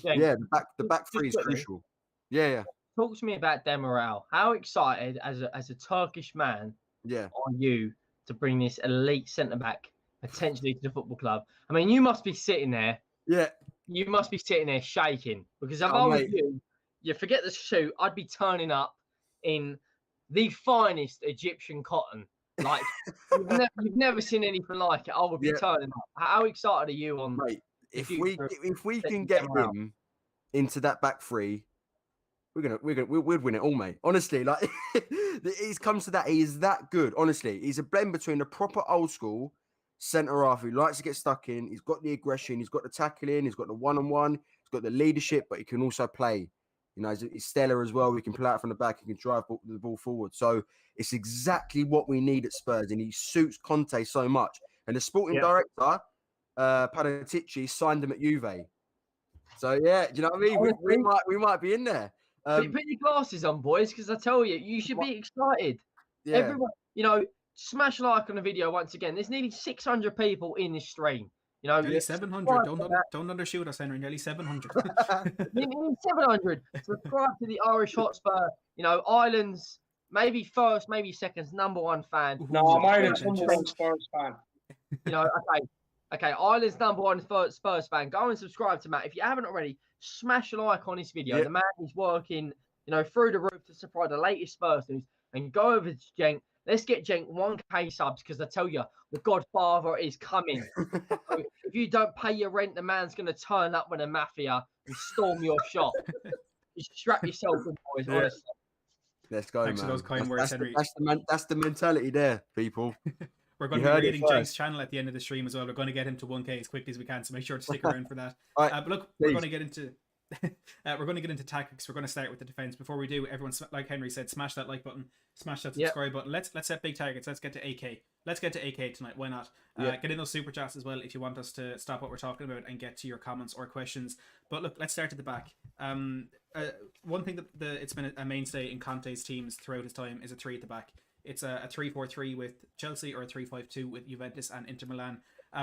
yeah, the back three is crucial. Yeah. Talk to me about Demiral. How excited as a Turkish man are you to bring this elite centre back potentially to the football club? I mean, you must be sitting there. Yeah. You must be sitting there shaking, because if I was you forget the shoot, I'd be turning up in the finest Egyptian cotton. Like you've never seen anything like it. I would be turning up. How excited are you on? Mate, if we can get him into that back three, we'd win it all, mate. Honestly, like it comes to that. He is that good. Honestly, he's a blend between the proper old school centre half who likes to get stuck in. He's got the aggression. He's got the tackling. He's got the one-on-one. He's got the leadership, but he can also play. He's stellar as well. He can play out from the back. He can drive the ball forward. So it's exactly what we need at Spurs, and he suits Conte so much. And the sporting director, Paratici, signed him at Juve. So yeah, do you know what I mean? We might be in there. Put your glasses on, boys, because I tell you, you should be excited. Yeah. Everyone, smash like on the video once again. There's nearly 600 people in this stream. Nearly 700. Don't undershoot us, Henry. Nearly 700. Nearly 700. Subscribe to the Irish Hotspur. Ireland's maybe first, maybe second, #1 fan. No, I'm Ireland's #1 Spurs fan. Okay. Ireland's #1 Spurs fan. Go and subscribe to Matt if you haven't already. Smash a like on this video. The man is working, through the roof to supply the latest Spurs news. And go over to Cenk. Let's get Cenk 1K subs, because I tell you, the Godfather is coming. So if you don't pay your rent, the man's going to turn up with a mafia and storm your shop. Just strap yourself in, boys. Honestly. Let's go, Thanks man. for those kind words, Henry. That's the mentality there, people. We're going to be rating Cenk's channel at the end of the stream as well. We're going to get him to 1K as quickly as we can, so make sure to stick around for that. Right, but look, please. we're going to get into we're going to get into tactics. We're going to start with the defense. Before we do, everyone, like Henry said, smash that like button, smash that subscribe button. Let's set big targets. Let's get to AK. Let's get to AK tonight. Why not? Get in those super chats as well if you want us to stop what we're talking about and get to your comments or questions. But look, let's start at the back. One thing that it's been a mainstay in Conte's teams throughout his time is a 3 at the back. It's a 3-4-3 with Chelsea or a 3-5-2 with Juventus and Inter Milan.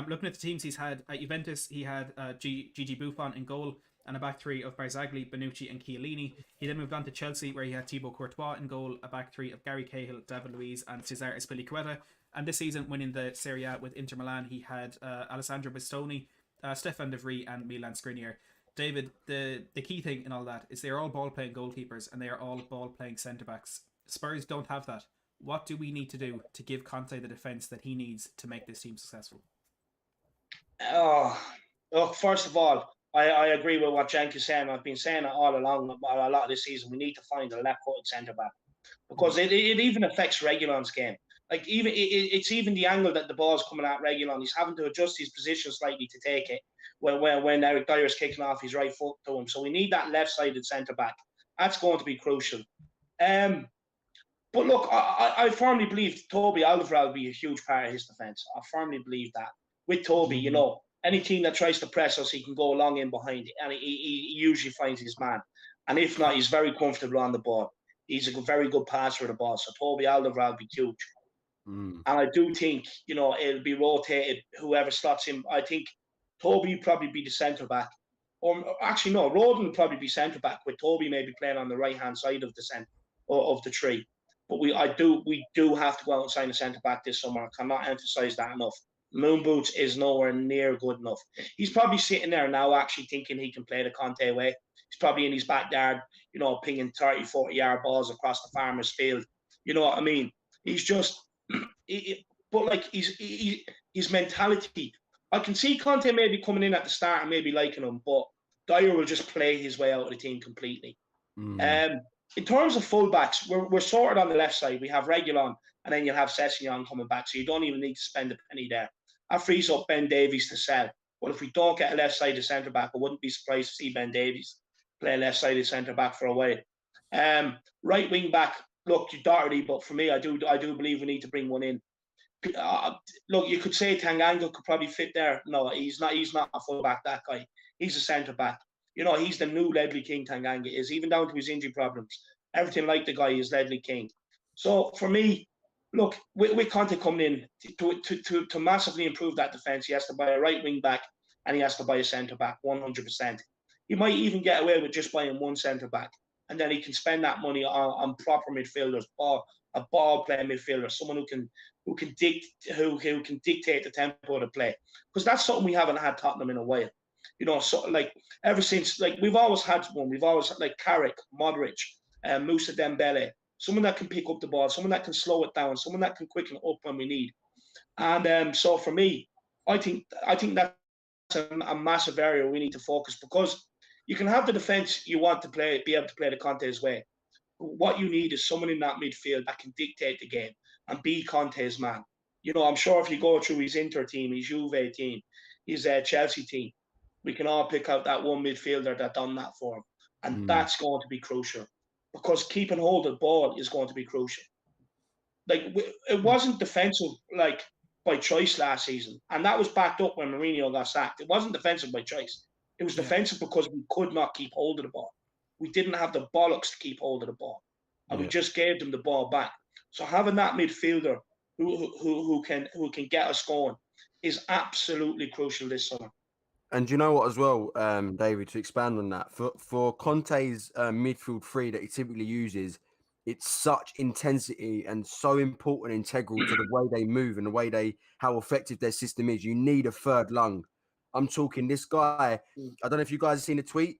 Looking at the teams he's had at Juventus, he had Gigi Buffon in goal and a back three of Barzagli, Bonucci and Chiellini. He then moved on to Chelsea where he had Thibaut Courtois in goal, a back three of Gary Cahill, David Luiz and Cesare Azpilicueta. And this season, winning the Serie A with Inter Milan, he had Alessandro Bastoni, Stefan De Vrij and Milan Skriniar. David, the key thing in all that is they're all ball-playing goalkeepers and they are all ball-playing centre-backs. Spurs don't have that. What do we need to do to give Conte the defence that he needs to make this team successful? Look, first of all, I agree with what Cenk is saying. I've been saying it all along a lot of this season. We need to find a left-footed centre-back because it even affects Reguilon's game. Like it's even the angle that the ball's coming at Reguilon. He's having to adjust his position slightly to take it when Eric Dyer's kicking off his right foot to him. So we need that left-sided centre-back. That's going to be crucial. But look, I firmly believe Toby Alderweireld will be a huge part of his defence. I firmly believe that. With Toby, you know, any team that tries to press us, he can go along in behind it, and he usually finds his man. And if not, he's very comfortable on the ball. He's a very good passer of the ball. So Toby Alderweireld will be huge. And I do think, you know, it'll be rotated, whoever slots him. I think Toby will probably be the centre-back. Or actually, no, Rodon will probably be centre-back, with Toby maybe playing on the right-hand side of the of the tree. But we do have to go out and sign a centre-back this summer. I cannot emphasise that enough. Moon Boots is nowhere near good enough. He's probably sitting there now actually thinking he can play the Conte way. He's probably in his backyard, you know, pinging 30, 40-yard balls across the farmer's field. You know what I mean? He's just... but like his mentality, I can see Conte maybe coming in at the start and maybe liking him, but Dyer will just play his way out of the team completely. In terms of fullbacks, we're sorted on the left side. We have Reguilon, and then you'll have Sessegnon coming back, so you don't even need to spend a penny there. That frees up Ben Davies to sell. But if we don't get a left-sided centre-back, I wouldn't be surprised to see Ben Davies play left-sided centre-back for a while. Right wing-back, look, Doherty, but for me, I do believe we need to bring one in. Look, you could say Tanganga could probably fit there. No, he's not a full-back, that guy. He's a centre-back. You know, he's the new Ledley King, Tanganga is, even down to his injury problems. Everything like the guy is Ledley King. So for me, look, with Conte coming in, to massively improve that defence, he has to buy a right wing back and he has to buy a centre back, 100%. He might even get away with just buying one centre back, and then he can spend that money on proper midfielders, a ball playing midfielder, someone who can dictate the tempo of the play, because that's something we haven't had Tottenham in a while. You know, so like ever since, like we've always had one. We've always had like Carrick, Modric, Moussa Dembele, someone that can pick up the ball, someone that can slow it down, someone that can quicken it up when we need. And so for me, I think that's a massive area we need to focus, because you can have the defense you want to play, be able to play the Conte's way. What you need is someone in that midfield that can dictate the game and be Conte's man. You know, I'm sure if you go through his Inter team, his Juve team, his Chelsea team, we can all pick out that one midfielder that done that for him. And that's going to be crucial, because keeping hold of the ball is going to be crucial. Like, it wasn't defensive, like, by choice last season. And that was backed up when Mourinho got sacked. It wasn't defensive by choice. It was defensive because we could not keep hold of the ball. We didn't have the bollocks to keep hold of the ball. And we just gave them the ball back. So having that midfielder who can get us going is absolutely crucial this summer. And you know what as well, David, to expand on that, for Conte's midfield three that he typically uses, it's such intensity and so important, integral to the way they move and the way how effective their system is. You need a third lung. I'm talking this guy. I don't know if you guys have seen the tweet.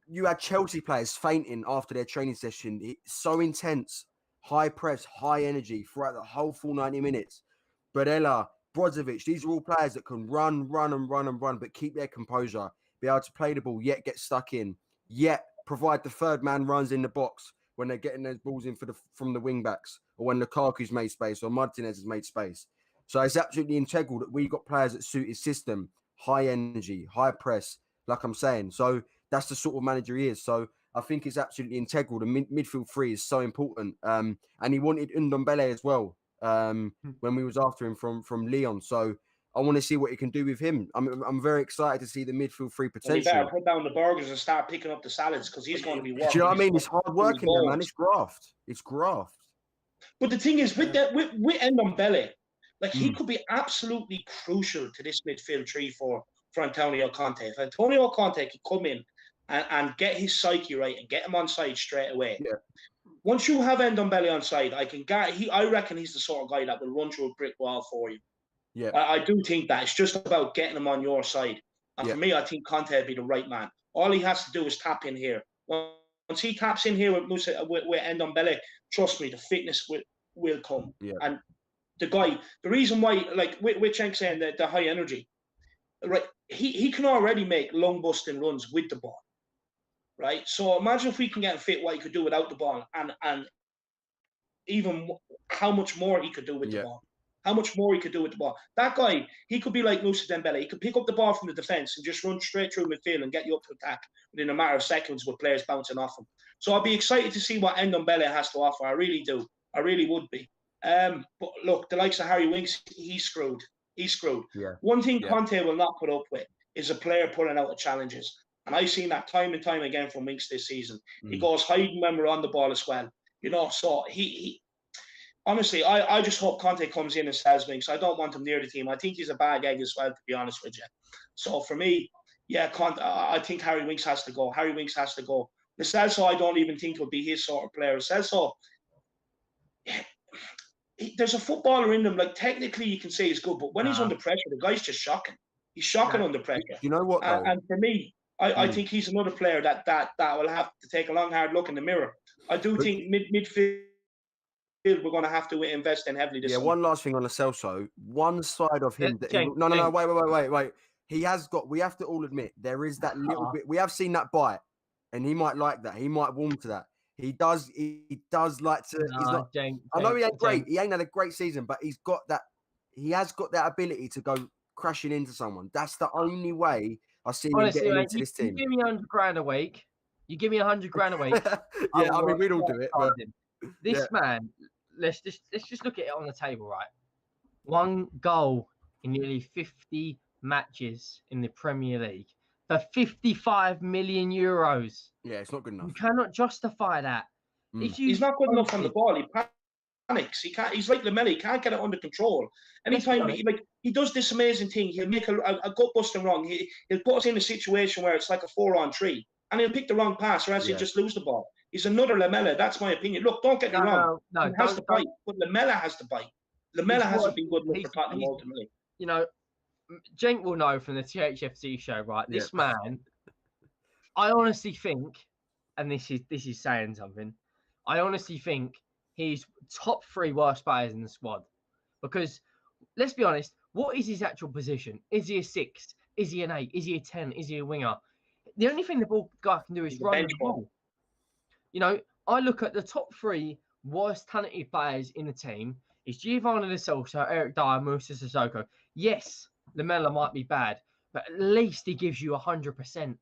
You had Chelsea players fainting after their training session. It's so intense, high press, high energy throughout the whole full 90 minutes. Barella, Brozovic, these are all players that can run, but keep their composure, be able to play the ball, yet get stuck in, yet provide the third man runs in the box when they're getting those balls in from the wing backs, or when Lukaku's made space or Martinez has made space. So it's absolutely integral that we've got players that suit his system, high energy, high press, like I'm saying. So that's the sort of manager he is. So I think it's absolutely integral. The midfield three is so important. And he wanted Ndombele as well when we was after him from Lyon. So I want to see what he can do with him. I'm very excited to see the midfield three Well, he potential. better put down the burgers and start picking up the salads because he's going to be working. Do you know what I mean? It's hard working there, man. It's graft. It's graft. But the thing is, with Ndombele, like he could be absolutely crucial to this midfield 3-4 for Antonio Conte. If Antonio Conte could come in and get his psyche right and get him on side straight away. Yeah. Once you have Ndombele on side, I reckon he's the sort of guy that will run through a brick wall for you. Yeah. I do think that it's just about getting him on your side. And for me, I think Conte would be the right man. All he has to do is tap in here. Once he taps in here with Ndombele, trust me, the fitness will come. Yeah. And the reason why, like with Cenk saying that the high energy, right? He can already make long busting runs with the ball, right? So imagine if we can get him fit, what he could do without the ball, and even how much more he could do with the ball. How much more he could do with the ball. That guy, he could be like Moussa Dembele. He could pick up the ball from the defence and just run straight through midfield and get you up to attack within a matter of seconds with players bouncing off him. So I'll be excited to see what Ndombele has to offer. I really do. I really would be. But look, the likes of Harry Winks, he's screwed. He's screwed. Yeah. One thing Conte will not put up with is a player pulling out of challenges. And I've seen that time and time again from Winks this season. He goes hiding when we're on the ball as well. You know, so he honestly, I just hope Conte comes in and says Winks. I don't want him near the team. I think he's a bad egg as well, to be honest with you. So for me, Conte, I think Harry Winks has to go. Harry Winks has to go. Lo Celso, I don't even think would be his sort of player. Lo Celso, there's a footballer in them. Like technically, you can say he's good, but when he's under pressure, the guy's just shocking. He's shocking under pressure. You know what? And for me, I think he's another player that will have to take a long, hard look in the mirror. I do think midfield we're going to have to invest in heavily this summer. One last thing on Lo Celso. One side of him. Wait. He has got. We have to all admit there is that little bit. We have seen that bite, and he might like that. He might warm to that. He does like to. He's not. I know he ain't great. He ain't had a great season, but he's got that. He has got that ability to go crashing into someone. That's the only way I see him getting into this team. You give me £100,000 a week. You give me £100,000 a week. I mean, we'd all do it. But, this man. Let's just look at it on the table, right? 1 goal in nearly 50 matches in the Premier League for €55 million. Yeah, it's not good enough. You cannot justify that. He's not good enough on the ball. He panics. He can't. He's like Lamela. He can't get it under control. Anytime he does this amazing thing, he'll make a gut busting wrong. He'll put us in a situation where it's like a 4-on-3, and he'll pick the wrong pass, or else he'll just lose the ball. He's another Lamela. That's my opinion. Look, don't get me wrong. No, he has to bite, but Lamela has to bite. Lamela hasn't been good enough for Tottenham ultimately. You know, Cenk will know from the THFC show, right? This man, I honestly think, and this is saying something, I honestly think he's top 3 worst players in the squad. Because, let's be honest, what is his actual position? Is he a 6? Is he an 8? Is he a 10? Is he a winger? The only thing the ball guy can do is run the ball. You know, I look at the top 3 worst talented players in the team. It's Giovanni Lo Celso, Eric Dyer, Moussa Sissoko. Yes, Lamela might be bad, but at least he gives you 100%.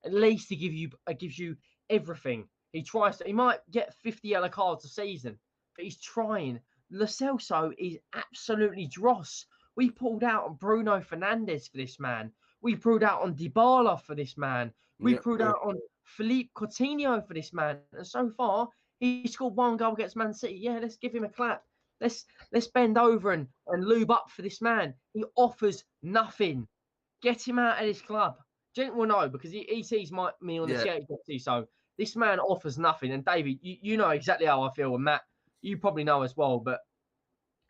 At least he gives you everything. He tries to. He might get 50 yellow cards a season, but he's trying. Lo Celso is absolutely dross. We pulled out on Bruno Fernandes for this man. We pulled out on Dybala for this man. We pulled out on Philippe Coutinho for this man. And so far, he scored 1 goal against Man City. Yeah, let's give him a clap. Let's bend over and lube up for this man. He offers nothing. Get him out of this club. Cenk will know because he sees me on the CHFC. So this man offers nothing. And David, you know exactly how I feel. And Matt, you probably know as well. But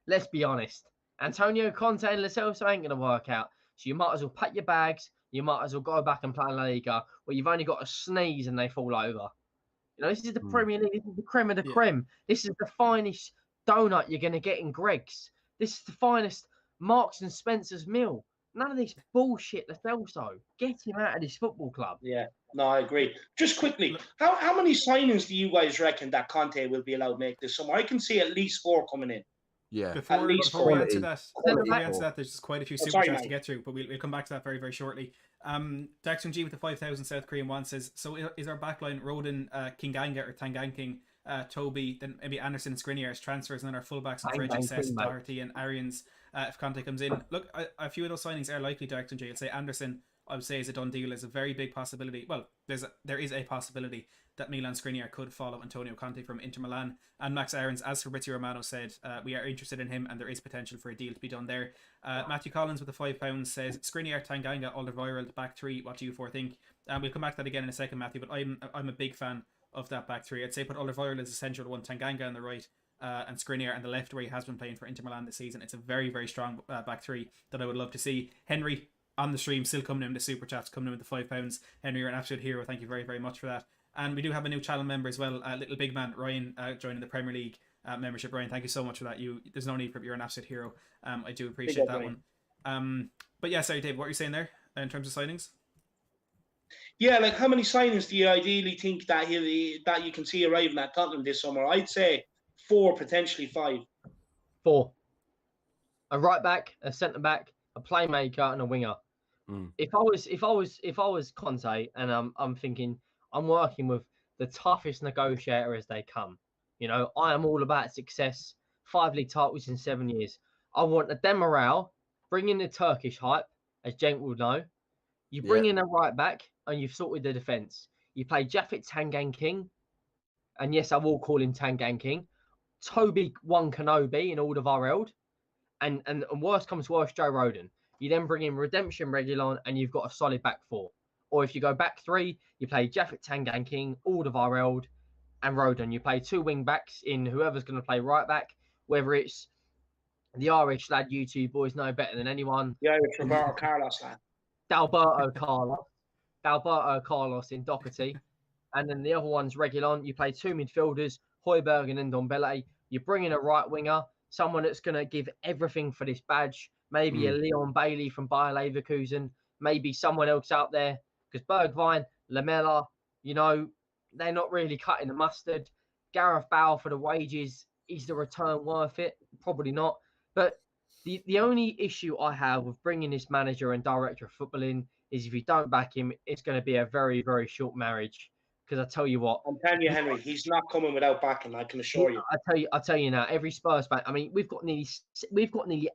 let's be honest. Antonio Conte and Lo Celso ain't going to work out. So you might as well pack your bags. You might as well go back and play in La Liga where you've only got to sneeze and they fall over. You know, this is the Premier League. This is the creme of the creme. This is the finest donut you're going to get in Greg's. This is the finest Marks and Spencer's meal. None of this bullshit, Lo Celso. Get him out of this football club. Yeah, no, I agree. Just quickly, how many signings do you guys reckon that Conte will be allowed to make this summer? I can see at least 4 coming in. Yeah. Before we answer that, there's just quite a few super chats to get through, but we'll come back to that very, very shortly. Daxon G with the 5,000 South Korean won says, so is our backline Rodin, Kinganga or Tanganking, Toby, then maybe Anderson and Skriniar as transfers, and then our fullbacks and Frederick, Cess, Doherty and Arians if Conte comes in. Look, a few of those signings are likely, Daxon G. I'd say Anderson, I would say, is a done deal. Is a very big possibility. Well, there is a possibility that Milan Skriniar could follow Antonio Conte from Inter Milan. And Max Aarons, as Fabrizio Romano said, we are interested in him and there is potential for a deal to be done there. Matthew Collins with the £5 says, Skriniar, Tanganga, Alderweireld, back three, what do you four think? We'll come back to that again in a second, Matthew, but I'm a big fan of that back three. I'd say put Alderweireld as a central one, Tanganga on the right, and Skriniar on the left where he has been playing for Inter Milan this season. It's a very, very strong back three that I would love to see. Henry, on the stream, still coming in with the super chats, coming in with the £5. Henry, you're an absolute hero. Thank you very, very much for that. And we do have a new channel member as well, little big man Ryan, joining the Premier League membership. Ryan, thank you so much for that. There's no need for it. You're an absolute hero. I do appreciate that one. But yeah, sorry, Dave, what are you saying there in terms of signings? Yeah, like how many signings do you ideally think that you can see arriving at Tottenham this summer? I'd say 4, potentially 5. 4. A right back, a centre back, a playmaker, and a winger. If I was Conte, and I'm thinking I'm working with the toughest negotiator as they come. You know, I am all about success. 5 league titles in 7 years. I want a Demiral, bring in the Turkish hype, as Cenk will know. You bring in a right back, and you've sorted the defence. You play Japhet Tanganga, and yes, I will call him Tanganga. Toby Kanobi and Alderweireld, and worst comes to worst, Joe Rodon. You then bring in Redemption Reguilon, and you've got a solid back 4. Or if you go back 3, you play Japhet Tanganga, Alderweireld, and Rodon. You play 2 wing backs in whoever's going to play right back, whether it's the Irish lad you two boys know better than anyone. The Irish Roberto Carlos lad. Dalberto Carlos in Doherty. And then the other one's Reguilon. You play 2 midfielders, Højbjerg and Ndombele. You bring in a right winger, someone that's going to give everything for this badge. Maybe a Leon Bailey from Bayer Leverkusen. Maybe someone else out there. Because Bergwijn, Lamela, you know, they're not really cutting the mustard. Gareth Bale for the wages. Is the return worth it? Probably not. But the only issue I have with bringing this manager and director of football in is if you don't back him, it's going to be a very, very short marriage. Because I tell you what, I'm telling you, Henry, he's not coming without backing. I can assure you. I tell you now, every Spurs fan. I mean, we've got nearly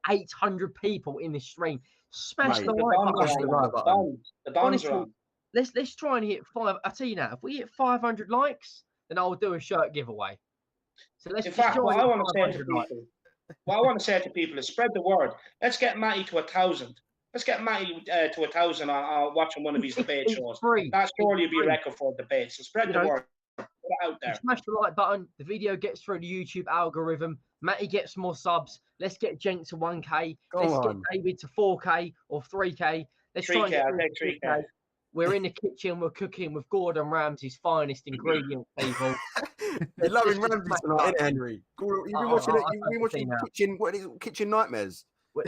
800 people in this stream. Smash the like button. The bombs are on. Let's try and hit 5. I tell you now, if we hit 500 likes, then I'll do a shirt giveaway. So let's. In fact, what I want to say to people is spread the word. Let's get Matty to 1,000. Let's get Matty to 1,000 on watching one of these debate shows. That's surely be a record for debate. So spread the word. Put it out there. Smash the like button. The video gets through the YouTube algorithm. Matty gets more subs. Let's get Cenk to 1K. Let's get David to 4K or 3K. Let's 3K. I'll take 3K. We're in the kitchen. We're cooking with Gordon Ramsay's finest ingredients, people. They're loving Ramsay tonight, isn't it, Henry? You've been watching it. You've been watching kitchen. What is it, kitchen nightmares?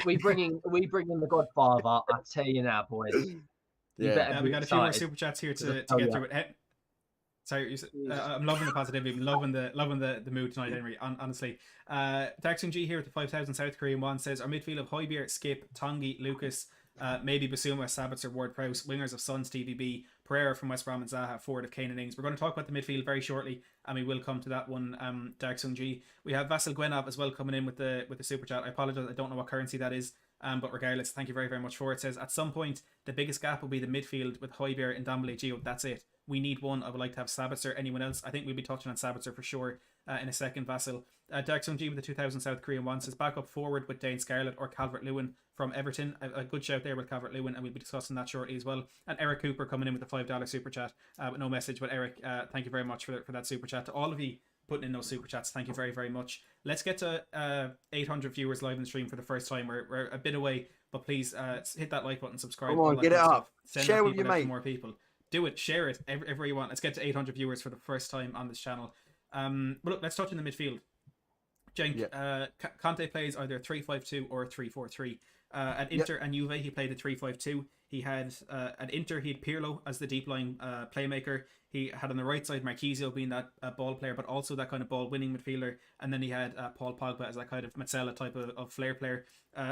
We bring in the Godfather. I tell you now, boys. Yeah, we got a few more super chats here to get through it. Sorry, I'm loving the positivity. I'm loving the mood tonight, Henry. Honestly, Daxon G here with the 5,000 South Korean won says our midfield of Højbjerg, Skip, Tongi, Lucas, maybe Basuma, Sabitzer, Ward Prowse, wingers of Sons, TVB, Pereira from West Brom and Zaha, forward of Kane and Ings. We're going to talk about the midfield very shortly, and we will come to that one. Daxon G. We have Vasil Gwenov as well coming in with the super chat. I apologize, I don't know what currency that is. But regardless, thank you very, very much for it. It says, at some point, the biggest gap will be the midfield with Højbjerg and Ndombele. Gio, that's it. We need one. I would like to have Sabitzer. Anyone else? I think we'll be touching on Sabitzer for sure in a second, Vasil. Daxon G with the 2,000 South Korean won says, back up forward with Dane Scarlett or Calvert-Lewin from Everton. A good shout there with Calvert-Lewin, and we'll be discussing that shortly as well. And Eric Cooper coming in with the $5 super chat with no message. But Eric, thank you very much for that super chat. To all of you putting in those super chats, thank you very, very much. Let's get to 800 viewers live in the stream for the first time. We're a bit away, but please hit that like button, subscribe. Come on, get it up. Share with your mate. More people. Do it, share it everywhere you want. Let's get to 800 viewers for the first time on this channel. But look, let's touch on the midfield. Cenk, Conte plays either a 3-5-2 or a 3-4-3. At Inter and Juve, he played a 3-5-2. He had at Inter, he had Pirlo as the deep line playmaker. He had on the right side Marchisio being that ball player, but also that kind of ball winning midfielder. And then he had Paul Pogba as that kind of Mazzella type of flair player.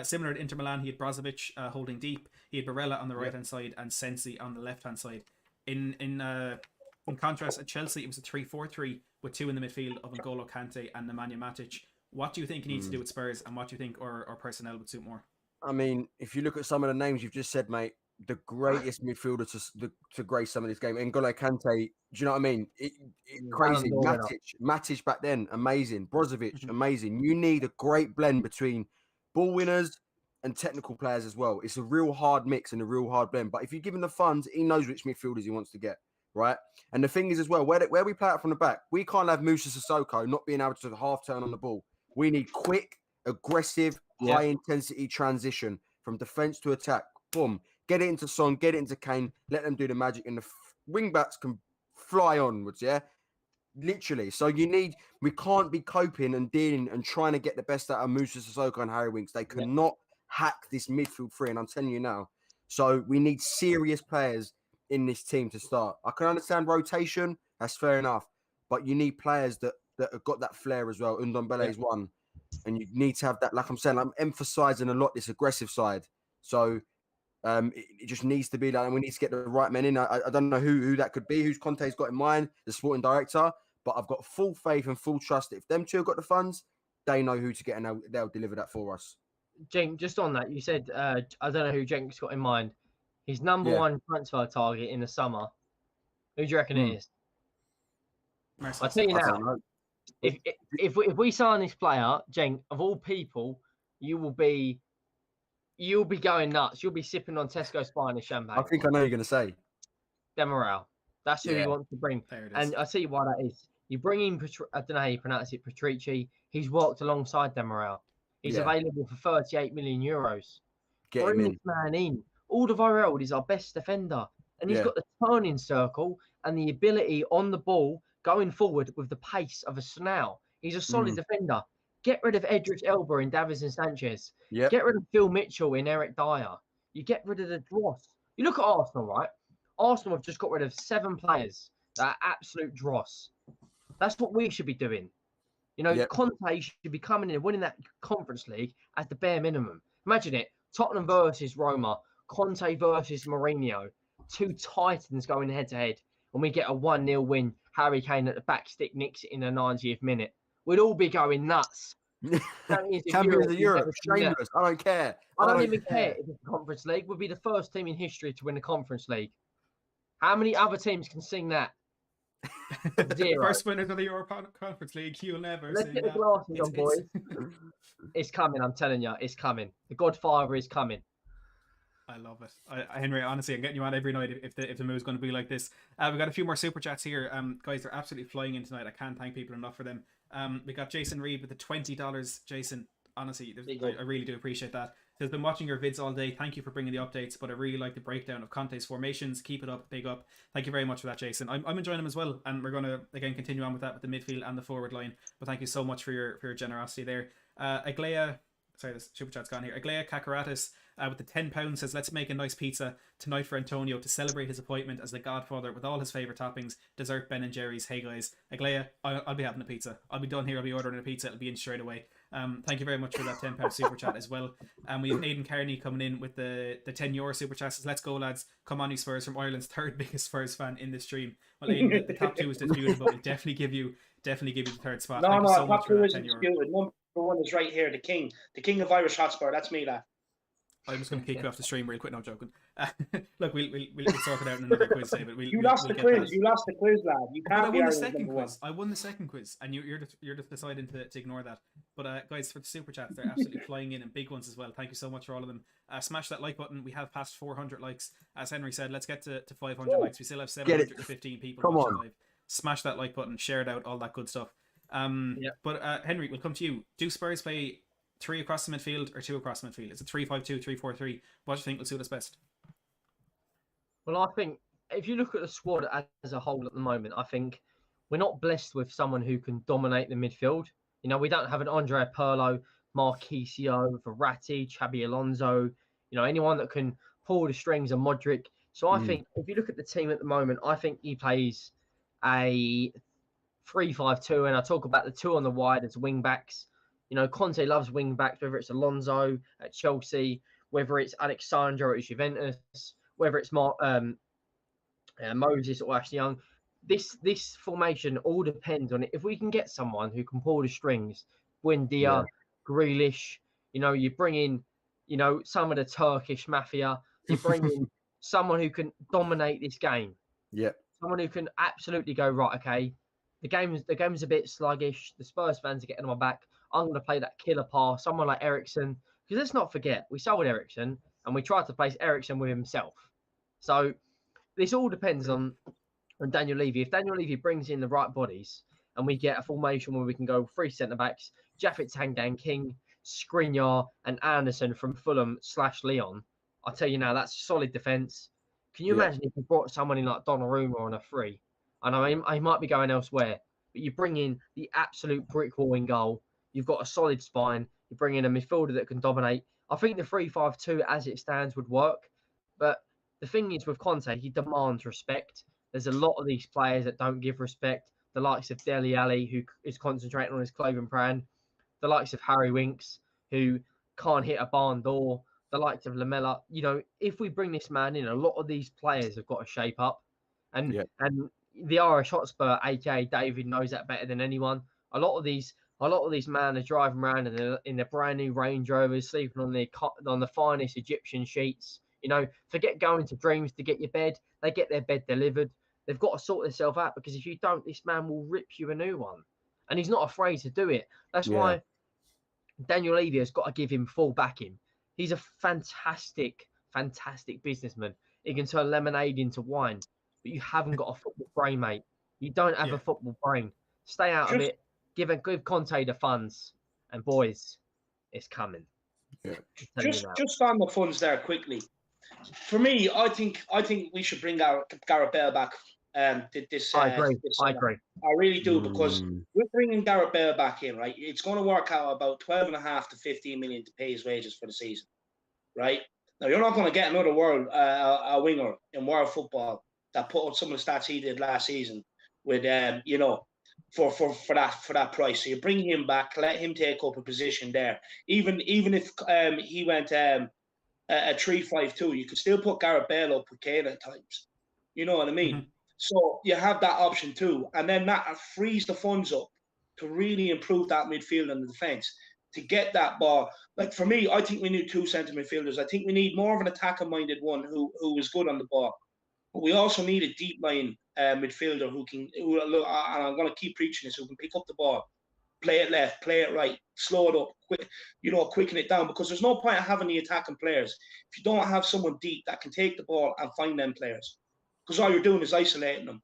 Similar to Inter Milan, he had Brozovic holding deep. He had Barella on the right hand side and Sensi on the left hand side. In contrast, at Chelsea, it was a 3-4-3 with two in the midfield of N'Golo Kante and Nemanja Matic. What do you think he needs to do with Spurs, and what do you think our personnel would suit more? I mean, if you look at some of the names you've just said, mate, the greatest midfielder to grace some of this game, N'Golo Kante, do you know what I mean? Crazy. Matic back then, amazing. Brozovic, amazing. You need a great blend between ball winners and technical players as well. It's a real hard mix and a real hard blend. But if you give him the funds, he knows which midfielders he wants to get, right? And the thing is as well, where we play out from the back, we can't have Moussa Sissoko not being able to half turn on the ball. We need quick, aggressive, high-intensity transition from defence to attack. Boom. Get it into Son, get it into Kane, let them do the magic, and the wing-backs can fly onwards, yeah? Literally. So we can't be coping and dealing and trying to get the best out of Moussa Sissoko and Harry Winks. They cannot hack this midfield three, and I'm telling you now. So we need serious players in this team to start. I can understand rotation, that's fair enough, but you need players that have got that flair as well. Ndombele is one. And you need to have that, like I'm saying, I'm emphasizing a lot this aggressive side. So it just needs to be like, and we need to get the right men in. I don't know who that could be, who's Conte's got in mind, the sporting director, but I've got full faith and full trust that if them two have got the funds, they know who to get and they'll deliver that for us. Cenk, just on that, you said, I don't know who Cenk's got in mind. His number one transfer target in the summer, who do you reckon it is? I'll tell you now. If we sign this player, Cenk, of all people, you'll be going nuts. You'll be sipping on Tesco's finest champagne. I think I know you're going to say Demiral. That's who he wants to bring. And I see why that is. You bring in, I don't know how you pronounce it, Patrici. He's worked alongside Demiral. He's available for 38 million euros. Bring this man in. Alderweireld is our best defender, and he's got the turning circle and the ability on the ball going forward with the pace of a snail. He's a solid defender. Get rid of Edric Elba and Davinson Sanchez. Get rid of Phil Mitchell and Eric Dyer. You get rid of the dross. You look at Arsenal, right? Arsenal have just got rid of 7 players that are absolute dross. That's what we should be doing. You know, Conte should be coming in and winning that Conference League at the bare minimum. Imagine it. Tottenham versus Roma. Conte versus Mourinho. 2 titans going head-to-head. And we get a 1-0 win. Harry Kane at the back stick nicks it in the 90th minute. We'd all be going nuts. Champions of Europe, shameless. I don't care. I don't even care if it's a Conference League. We'll be the first team in history to win the Conference League. How many other teams can sing that? Zero. First winners of the Europa Conference League. You'll never Let's get the glasses on, boys. It's coming. I'm telling you, it's coming. The Godfather is coming. I love it. Henry, honestly, I'm getting you on every night if the move's going to be like this. We've got a few more super chats here. Guys, they're absolutely flying in tonight. I can't thank people enough for them. We got Jason Reed with the $20. Jason, honestly, I really do appreciate that. Has been watching your vids all day. Thank you for bringing the updates, but I really like the breakdown of Conte's formations. Keep it up, big up. Thank you very much for that, Jason. I'm enjoying them as well, and we're going to again continue on with that with the midfield and the forward line. But thank you so much for your generosity there. Aglea, sorry, the super chat's gone here. Aglea Kakaratis with the £10 says, let's make a nice pizza tonight for Antonio to celebrate his appointment as the Godfather with all his favourite toppings, dessert, Ben and Jerry's. Hey guys, Aglea, I'll be having a pizza. I'll be done here. I'll be ordering a pizza. It'll be in straight away. Thank you very much for that £10 super chat as well. We have Aidan Carney coming in with the €10 super chat. Says, let's go lads, come on you Spurs, from Ireland's 3rd biggest Spurs fan in the stream. Well, Aidan, the top 2 is disputed, but we'll definitely give you the 3rd spot. Thank you so much for that €10. Number 1 is right here, the king of Irish Hotspur. That's me, lad. I'm just going to kick you off the stream real quick. No, I'm joking. Look, we'll sort it out in another quiz today. But you lost the quiz. You lost the quiz, lad. You can't. I won the second quiz. I won the second quiz, and you're just deciding to ignore that. But guys, for the super chats, they're absolutely flying in, and big ones as well. Thank you so much for all of them. Smash that like button. We have passed 400 likes. As Henry said, let's get to 500 likes. We still have 715 people watching live. Smash that like button. Share it out. All that good stuff. But Henry, we'll come to you. Do Spurs play 3 across the midfield or 2 across the midfield? It's a 3-5-2, 3-4-3. What do you think will suit us best? Well, I think if you look at the squad as a whole at the moment, I think we're not blessed with someone who can dominate the midfield. You know, we don't have an Andrea Pirlo, Marquisio, Verratti, Xabi Alonso, you know, anyone that can pull the strings of Modric. So I think if you look at the team at the moment, I think he plays a 3-5-2, and I talk about the two on the wide as wing backs. You know, Conte loves wing backs, whether it's Alonso at Chelsea, whether it's Alexandro at Juventus, whether it's Moses or Ashley Young. This formation all depends on it. If we can get someone who can pull the strings, Buendia, Grealish, you know, you bring in, you know, some of the Turkish mafia, you bring in someone who can dominate this game. Yeah. Someone who can absolutely go, right, okay, the game's a bit sluggish. The Spurs fans are getting on my back. I'm going to play that killer pass. Someone like Eriksen, because let's not forget, we sold Eriksen and we tried to place Eriksen with himself. So this all depends on Daniel Levy. If Daniel Levy brings in the right bodies and we get a formation where we can go 3 centre-backs, Japhet Tangdan, King, Skriniar and Anderson from Fulham/Leon, I'll tell you now, that's solid defence. Can you imagine if you brought someone in like Donnarumma on a free? I know he might be going elsewhere, but you bring in the absolute brick wall in goal. You've got a solid spine. You bring in a midfielder that can dominate. I think the 3-5-2 as it stands would work. But the thing is with Conte, he demands respect. There's a lot of these players that don't give respect. The likes of Dele Alli, who is concentrating on his clothing brand. The likes of Harry Winks, who can't hit a barn door. The likes of Lamella. You know, if we bring this man in, a lot of these players have got to shape up. And the Irish Hotspur, aka David, knows that better than anyone. A lot of these men are driving around in their brand new Range Rovers, sleeping on the finest Egyptian sheets. You know, forget going to Dreams to get your bed. They get their bed delivered. They've got to sort themselves out, because if you don't, this man will rip you a new one. And he's not afraid to do it. That's why Daniel Levy has got to give him full backing. He's a fantastic, fantastic businessman. He can turn lemonade into wine, but you haven't got a football brain, mate. You don't have a football brain. Stay out of it. Give Conte the funds, and boys, it's coming. Just on the funds there quickly. For me, I think we should bring Gareth Bale back. I agree. I really do, because we're bringing Gareth Bale back in, right? It's going to work out about 12.5 to 15 million to pay his wages for the season, right? Now you're not going to get another a winger in world football that put out some of the stats he did last season with you know, for that price. So you bring him back, let him take up a position there. Even if he went a 3-5-2, you could still put Gareth Bale up with Kane at times. You know what I mean? Mm-hmm. So you have that option too, and then that frees the funds up to really improve that midfield and the defence, to get that ball. Like for me, I think we need 2 centre midfielders. I think we need more of an attacker-minded one who is good on the ball. But we also need a deep line midfielder who and I'm going to keep preaching this, who can pick up the ball, play it left, play it right, slow it up, quicken it down, because there's no point in having the attacking players if you don't have someone deep that can take the ball and find them players, because all you're doing is isolating them.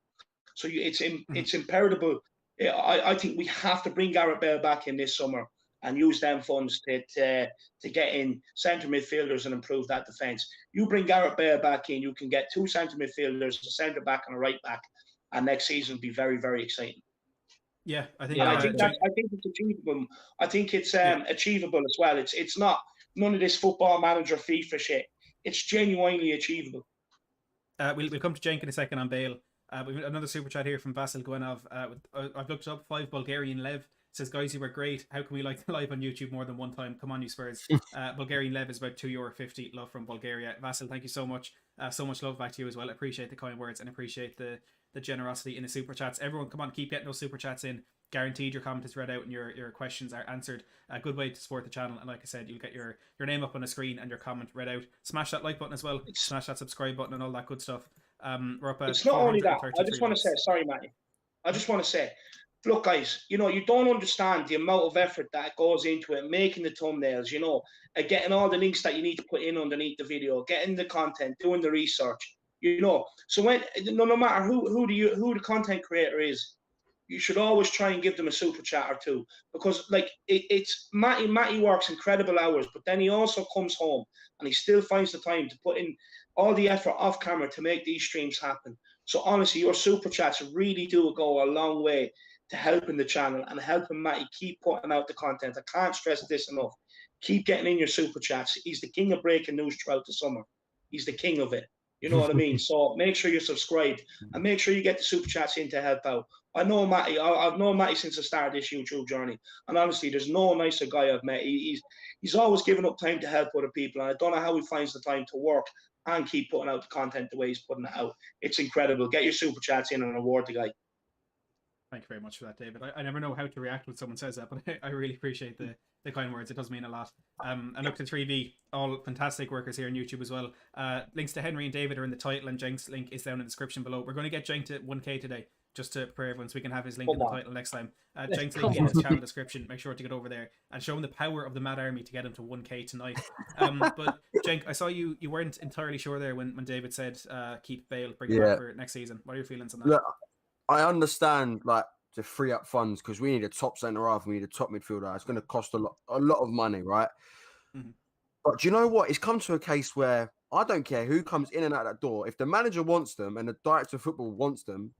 So it's imperative. I think we have to bring Gareth Bale back in this summer and use them funds to get in centre midfielders and improve that defence. You bring Gareth Bale back in, you can get 2 centre midfielders, a centre back and a right back, and next season will be very, very exciting. Yeah, I think it's achievable. I think it's achievable as well. It's not none of this football manager FIFA shit. It's genuinely achievable. We'll come to Cenk in a second on Bale. We've another super chat here from Vasil Gwenov. I've looked up 5 Bulgarian Lev. Says, guys, you were great. How can we like the live on YouTube more than one time? Come on, you Spurs. Bulgarian Lev is about €2.50. Love from Bulgaria. Vasil, thank you so much. So much love back to you as well. Appreciate the kind words and appreciate the generosity in the super chats. Everyone, come on, keep getting those super chats in. Guaranteed your comment is read out and your questions are answered. A good way to support the channel. And like I said, you'll get your name up on the screen and your comment read out. Smash that like button as well. Smash that subscribe button and all that good stuff. We're up at it's not only that. I just want to say, sorry, Matty. I just want to say, look, guys, you know, you don't understand the amount of effort that goes into it, making the thumbnails, you know, getting all the links that you need to put in underneath the video, getting the content, doing the research, you know. So when no matter who the content creator is, you should always try and give them a super chat or two, because like it's Matty works incredible hours, but then he also comes home and he still finds the time to put in all the effort off camera to make these streams happen. So honestly, your super chats really do go a long way to helping the channel and helping Matty keep putting out the content. I can't stress this enough. Keep getting in your super chats. He's the king of breaking news throughout the summer. He's the king of it. You know what I mean? So make sure you're subscribed and make sure you get the super chats in to help out. I know Matty. I've known Matty since the start of this YouTube journey. And honestly, there's no nicer guy I've met. He's always given up time to help other people. And I don't know how he finds the time to work and keep putting out the content the way he's putting it out. It's incredible. Get your super chats in and reward the guy. Thank you very much for that, David. I never know how to react when someone says that, but I really appreciate the kind words. It does mean a lot. And look to 3V, all fantastic workers here on YouTube as well. Links to Henry and David are in the title, and Jenk's link is down in the description below. We're going to get Jenk to 1K today, just to prepare everyone so we can have his link in the title next time. Jenk's link in the channel description. Make sure to get over there and show him the power of the Mad Army to get him to 1K tonight. But Jenk, I saw you weren't entirely sure there when David said keep Bale, bring him back for next season. What are your feelings on that? Look, I understand like to free up funds because we need a top centre half, we need a top midfielder. It's going to cost a lot of money, right? Mm-hmm. But do you know what? It's come to a case where I don't care who comes in and out that door. If the manager wants them and the director of football wants them,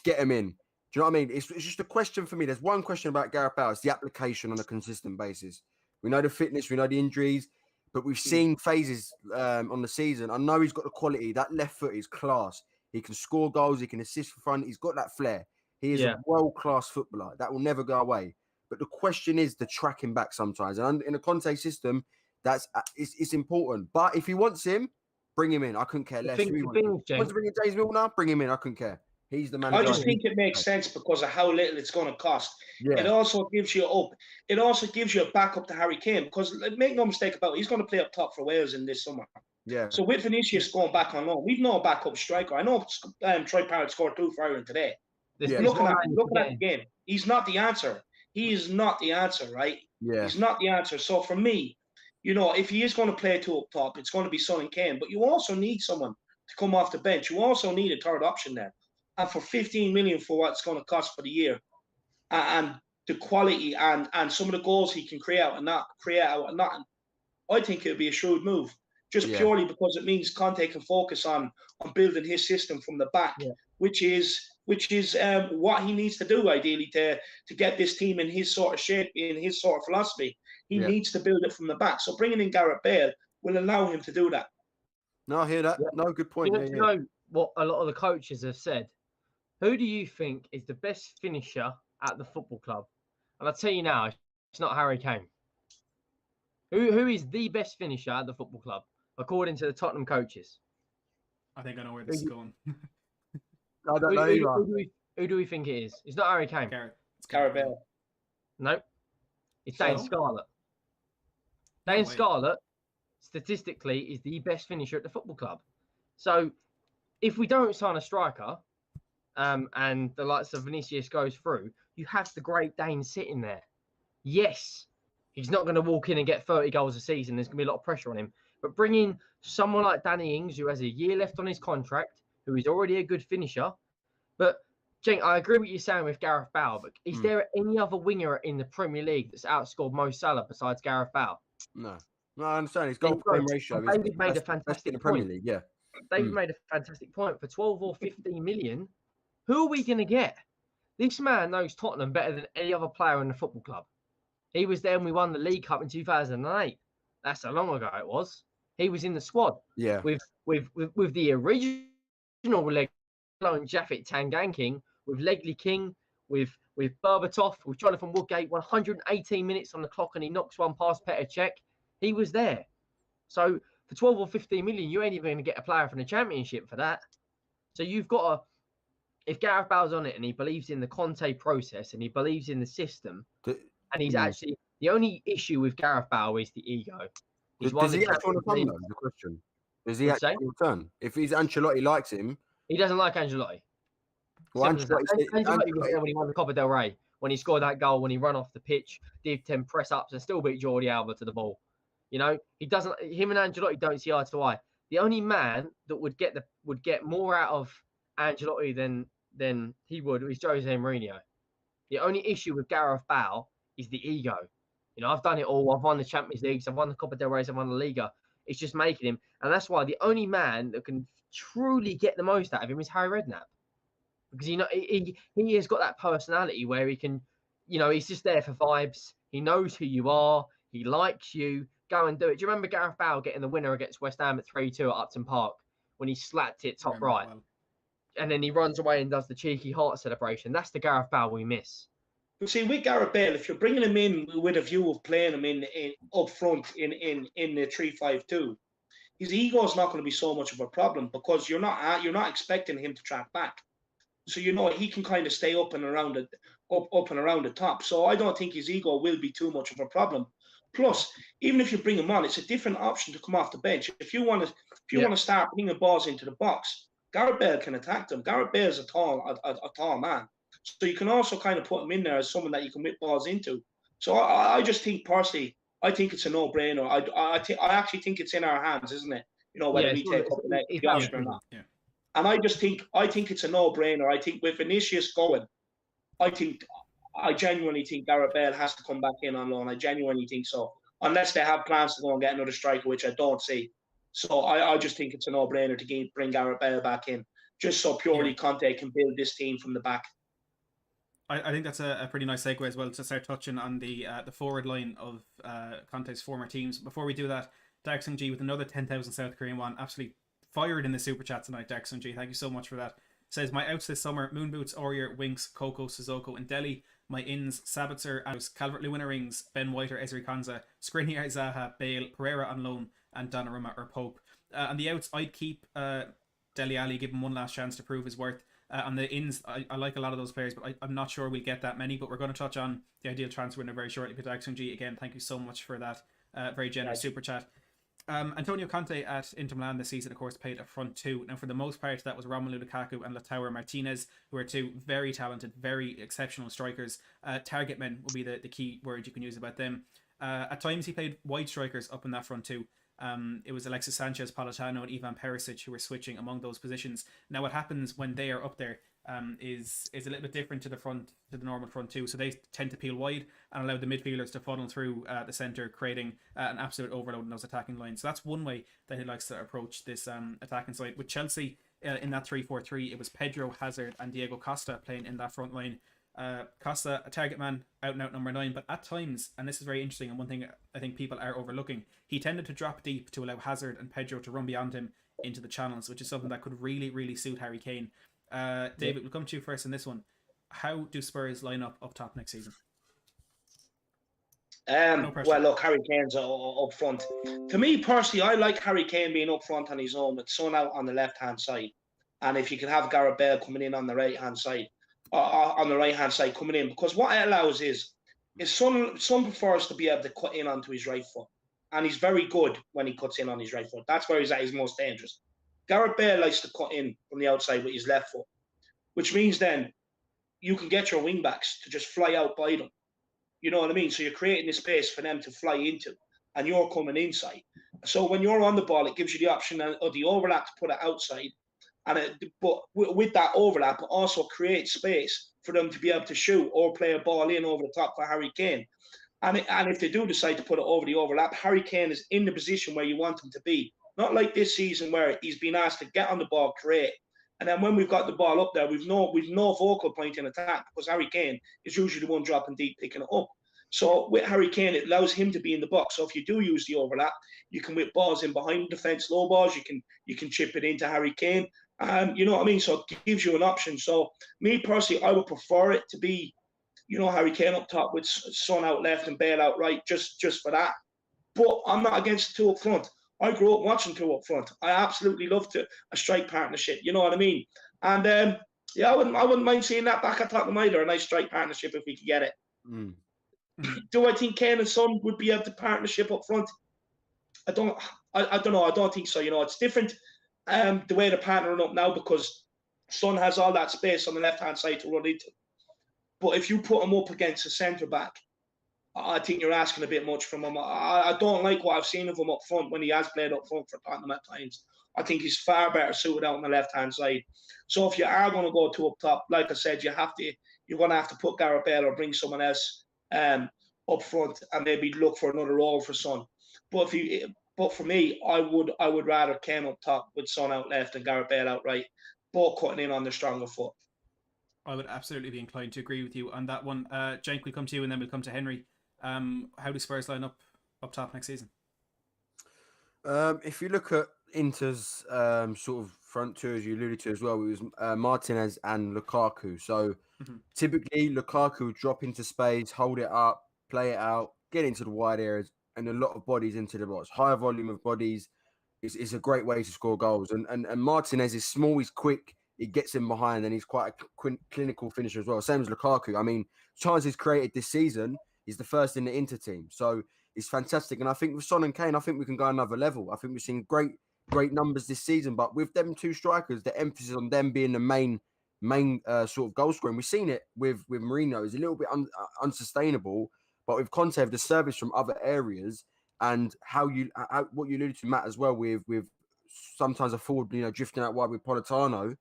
get them in. Do you know what I mean? It's just a question for me. There's one question about Gareth Bale. It's the application on a consistent basis. We know the fitness, we know the injuries, but we've seen phases on the season. I know he's got the quality. That left foot is class. He can score goals. He can assist for front. He's got that flair. He is a world-class footballer. That will never go away. But the question is the tracking back sometimes. And in a Conte system, it's important. But if he wants him, bring him in. I couldn't care less. Wants to bring in James Milner? Bring him in. I couldn't care. He's the manager. I just think it makes sense because of how little it's going to cost. Yeah. It also gives you a backup to Harry Kane because make no mistake about it, he's going to play up top for Wales in this summer. Yeah. So with Vinicius going back on loan, we've no backup striker. I know Troy Parrott scored 2 for Ireland today. Looking at the game, he's not the answer. He is not the answer, right? Yeah. He's not the answer. So for me, if he is going to play 2 up top, it's going to be Son and Kane. But you also need someone to come off the bench. You also need a third option there. And for 15 million for what it's going to cost for the year, and the quality and some of the goals he can create out of nothing, I think it would be a shrewd move. Just purely because it means Conte can focus on building his system from the back, which is what he needs to do ideally to get this team in his sort of shape, in his sort of philosophy. He needs to build it from the back. So bringing in Gareth Bale will allow him to do that. No, I hear that. Yeah. No, good point. You know what a lot of the coaches have said? Who do you think is the best finisher at the football club? And I'll tell you now, it's not Harry Kane. Who is the best finisher at the football club, according to the Tottenham coaches? I think I know where this is going. I don't know. Who do we think it is? It's not Harry Kane. It's Gareth Bale. No. It's Dane Scarlett. Dane Scarlett, statistically, is the best finisher at the football club. So, if we don't sign a striker, and the likes of Vinicius goes through, you have the great Dane sitting there. Yes, he's not going to walk in and get 30 goals a season. There's going to be a lot of pressure on him. But bring in someone like Danny Ings, who has a year left on his contract, who is already a good finisher. But, Cenk, I agree with you saying with Gareth Bale, but is there any other winger in the Premier League that's outscored Mo Salah besides Gareth Bale? No, I understand. His goal-to-game ratio is David made a fantastic in the Premier League, yeah. David made a fantastic point. For 12 or 15 million, who are we going to get? This man knows Tottenham better than any other player in the football club. He was there when we won the League Cup in 2008. That's how long ago it was. He was in the squad. Yeah. With the original leg and Japhet Tangangking, with Legley King, with Berbatov, with Jonathan Woodgate, 118 minutes on the clock, and he knocks one past Petr Cech. He was there. So for 12 or 15 million, you ain't even going to get a player from the Championship for that. So you've got to, if Gareth Bale's on it and he believes in the Conte process and he believes in the system, and he's actually, the only issue with Gareth Bale is the ego. Does he actually want to come, though, is the question. Does he actually return? If Ancelotti likes him. He doesn't like Ancelotti. Well, Ancelotti was there when he won the Copa del Rey, when he scored that goal, when he ran off the pitch, did 10 press-ups and still beat Jordi Alba to the ball. He doesn't. Him and Ancelotti don't see eye to eye. The only man that would get more out of Ancelotti than he would is Jose Mourinho. The only issue with Gareth Bale is the ego. I've done it all. I've won the Champions Leagues. I've won the Copa del Rey. I've won the Liga. It's just making him, and that's why the only man that can truly get the most out of him is Harry Redknapp. because he has got that personality where he can, he's just there for vibes. He knows who you are. He likes you. Go and do it. Do you remember Gareth Bale getting the winner against West Ham at 3-2 at Upton Park when he slapped it top right? Well. And then he runs away and does the cheeky heart celebration. That's the Gareth Bale we miss. But see, with Gareth Bale, if you're bringing him in with a view of playing him in up front in the 3-5-2, his ego is not going to be so much of a problem because you're not expecting him to track back. So he can kind of stay up and around the top. So I don't think his ego will be too much of a problem. Plus, even if you bring him on, it's a different option to come off the bench. If you want to start pinging balls into the box, Gareth Bale can attack them. Gareth Bale is a tall man. So you can also kind of put him in there as someone that you can whip balls into. So I just think personally, I think it's a no-brainer. I actually think it's in our hands, isn't it? Whether we take up the option or not. Yeah. And I think it's a no-brainer. I think with Vinicius going, I genuinely think Gareth Bale has to come back in on loan. I genuinely think so. Unless they have plans to go and get another striker, which I don't see. So I just think it's a no-brainer to bring Gareth Bale back in, just so purely Conte can build this team from the back. I think that's a pretty nice segue as well to start touching on the forward line of Conte's former teams. Before we do that, Dark Sung G with another 10,000 South Korean won, absolutely fired in the super chat tonight. Dark Sung G, thank you so much for that. Says my outs this summer: Moon Boots, Aurier, Winks, Coco, Sissoko, and Delhi. My ins: Sabitzer, Calvert-Lewin rings, Ben White or Ezri Konsa, Skriniar, Zaha, Bale, Pereira on loan, and Donnarumma or Pope. On the outs, I'd keep Dele Alli, give him one last chance to prove his worth. On the ins, I like a lot of those players, but I'm not sure we'll get that many. But we're going to touch on the ideal transfer window very shortly. But Dark Sung G, again, thank you so much for that very generous super chat. Antonio Conte at Inter Milan this season, of course, played a front two. Now, for the most part, that was Romelu Lukaku and Lautaro Martinez, who are two very talented, very exceptional strikers. Target men will be the key word you can use about them. At times, he played wide strikers up in that front two. It was Alexis Sanchez, Politano, and Ivan Perisic who were switching among those positions. Now, what happens when they are up there is a little bit different to the normal front two. So they tend to peel wide and allow the midfielders to funnel through the centre, creating an absolute overload in those attacking lines. So that's one way that he likes to approach this attacking side. With Chelsea in that 3-4-3, it was Pedro, Hazard, and Diego Costa playing in that front line. Costa, a target man, out and out number 9, but at times, and this is very interesting and one thing I think people are overlooking, he tended to drop deep to allow Hazard and Pedro to run beyond him into the channels, which is something that could really, really suit Harry Kane. David, we'll come to you first in this one. How do Spurs line up top next season? Well, look, Harry Kane's up front. To me personally, I like Harry Kane being up front on his own with Son out on the left-hand side. And if you can have Gareth Bale coming in on the right-hand side, coming in, because what it allows is Son prefers to be able to cut in onto his right foot, and he's very good when he cuts in on his right foot. That's where he's at his most dangerous. Gareth Bale likes to cut in from the outside with his left foot, which means then you can get your wing backs to just fly out by them. You know what I mean? So you're creating a space for them to fly into, and you're coming inside. So when you're on the ball, it gives you the option of the overlap to put it outside. But with that overlap, it also creates space for them to be able to shoot or play a ball in over the top for Harry Kane. And if they do decide to put it over the overlap, Harry Kane is in the position where you want him to be. Not like this season where he's been asked to get on the ball, create. And then when we've got the ball up there, we've no focal point in attack because Harry Kane is usually the one dropping deep, picking it up. So with Harry Kane, it allows him to be in the box. So if you do use the overlap, you can whip balls in behind the defence, low balls. You can chip it into Harry Kane. You know what I mean? So it gives you an option. So me personally, I would prefer it to be, Harry Kane up top with Son out left and Bale out right, just for that. But I'm not against the two up front. I grew up watching two up front. I absolutely loved a strike partnership. You know what I mean? And I wouldn't mind seeing that back at Tottenham either. A nice strike partnership if we could get it. Mm. Do I think Kane and Son would be able to partnership up front? I don't know. I don't think so. It's different the way they're partnering up now because Son has all that space on the left-hand side to run into. But if you put him up against a centre-back, I think you're asking a bit much from him. I don't like what I've seen of him up front when he has played up front for Tottenham at times. I think he's far better suited out on the left-hand side. So if you are going to go to up top, like I said, you're going to have to put Gareth Bale or bring someone else up front and maybe look for another role for Son. But for me, I would rather Kane up top with Son out left and Gareth Bale out right, both cutting in on the stronger foot. I would absolutely be inclined to agree with you on that one. Cenk, we come to you and then we'll come to Henry. How do Spurs line up top next season? If you look at Inter's sort of front two, as you alluded to as well, it was Martinez and Lukaku. So typically, Lukaku would drop into space, hold it up, play it out, get into the wide areas, and a lot of bodies into the box. Higher volume of bodies is a great way to score goals. And Martinez is small, he's quick, he gets in behind, and he's quite a clinical finisher as well. Same as Lukaku. I mean, chances created this season, he's the first in the Inter team. So it's fantastic. And I think with Son and Kane, I think we can go another level. I think we've seen great numbers this season. But with them two strikers, the emphasis on them being the main sort of goal scoring, we've seen it with Mourinho. It's a little bit unsustainable. But with Conte, the service from other areas and what you alluded to, Matt, as well, with sometimes a forward, drifting out wide with Politano,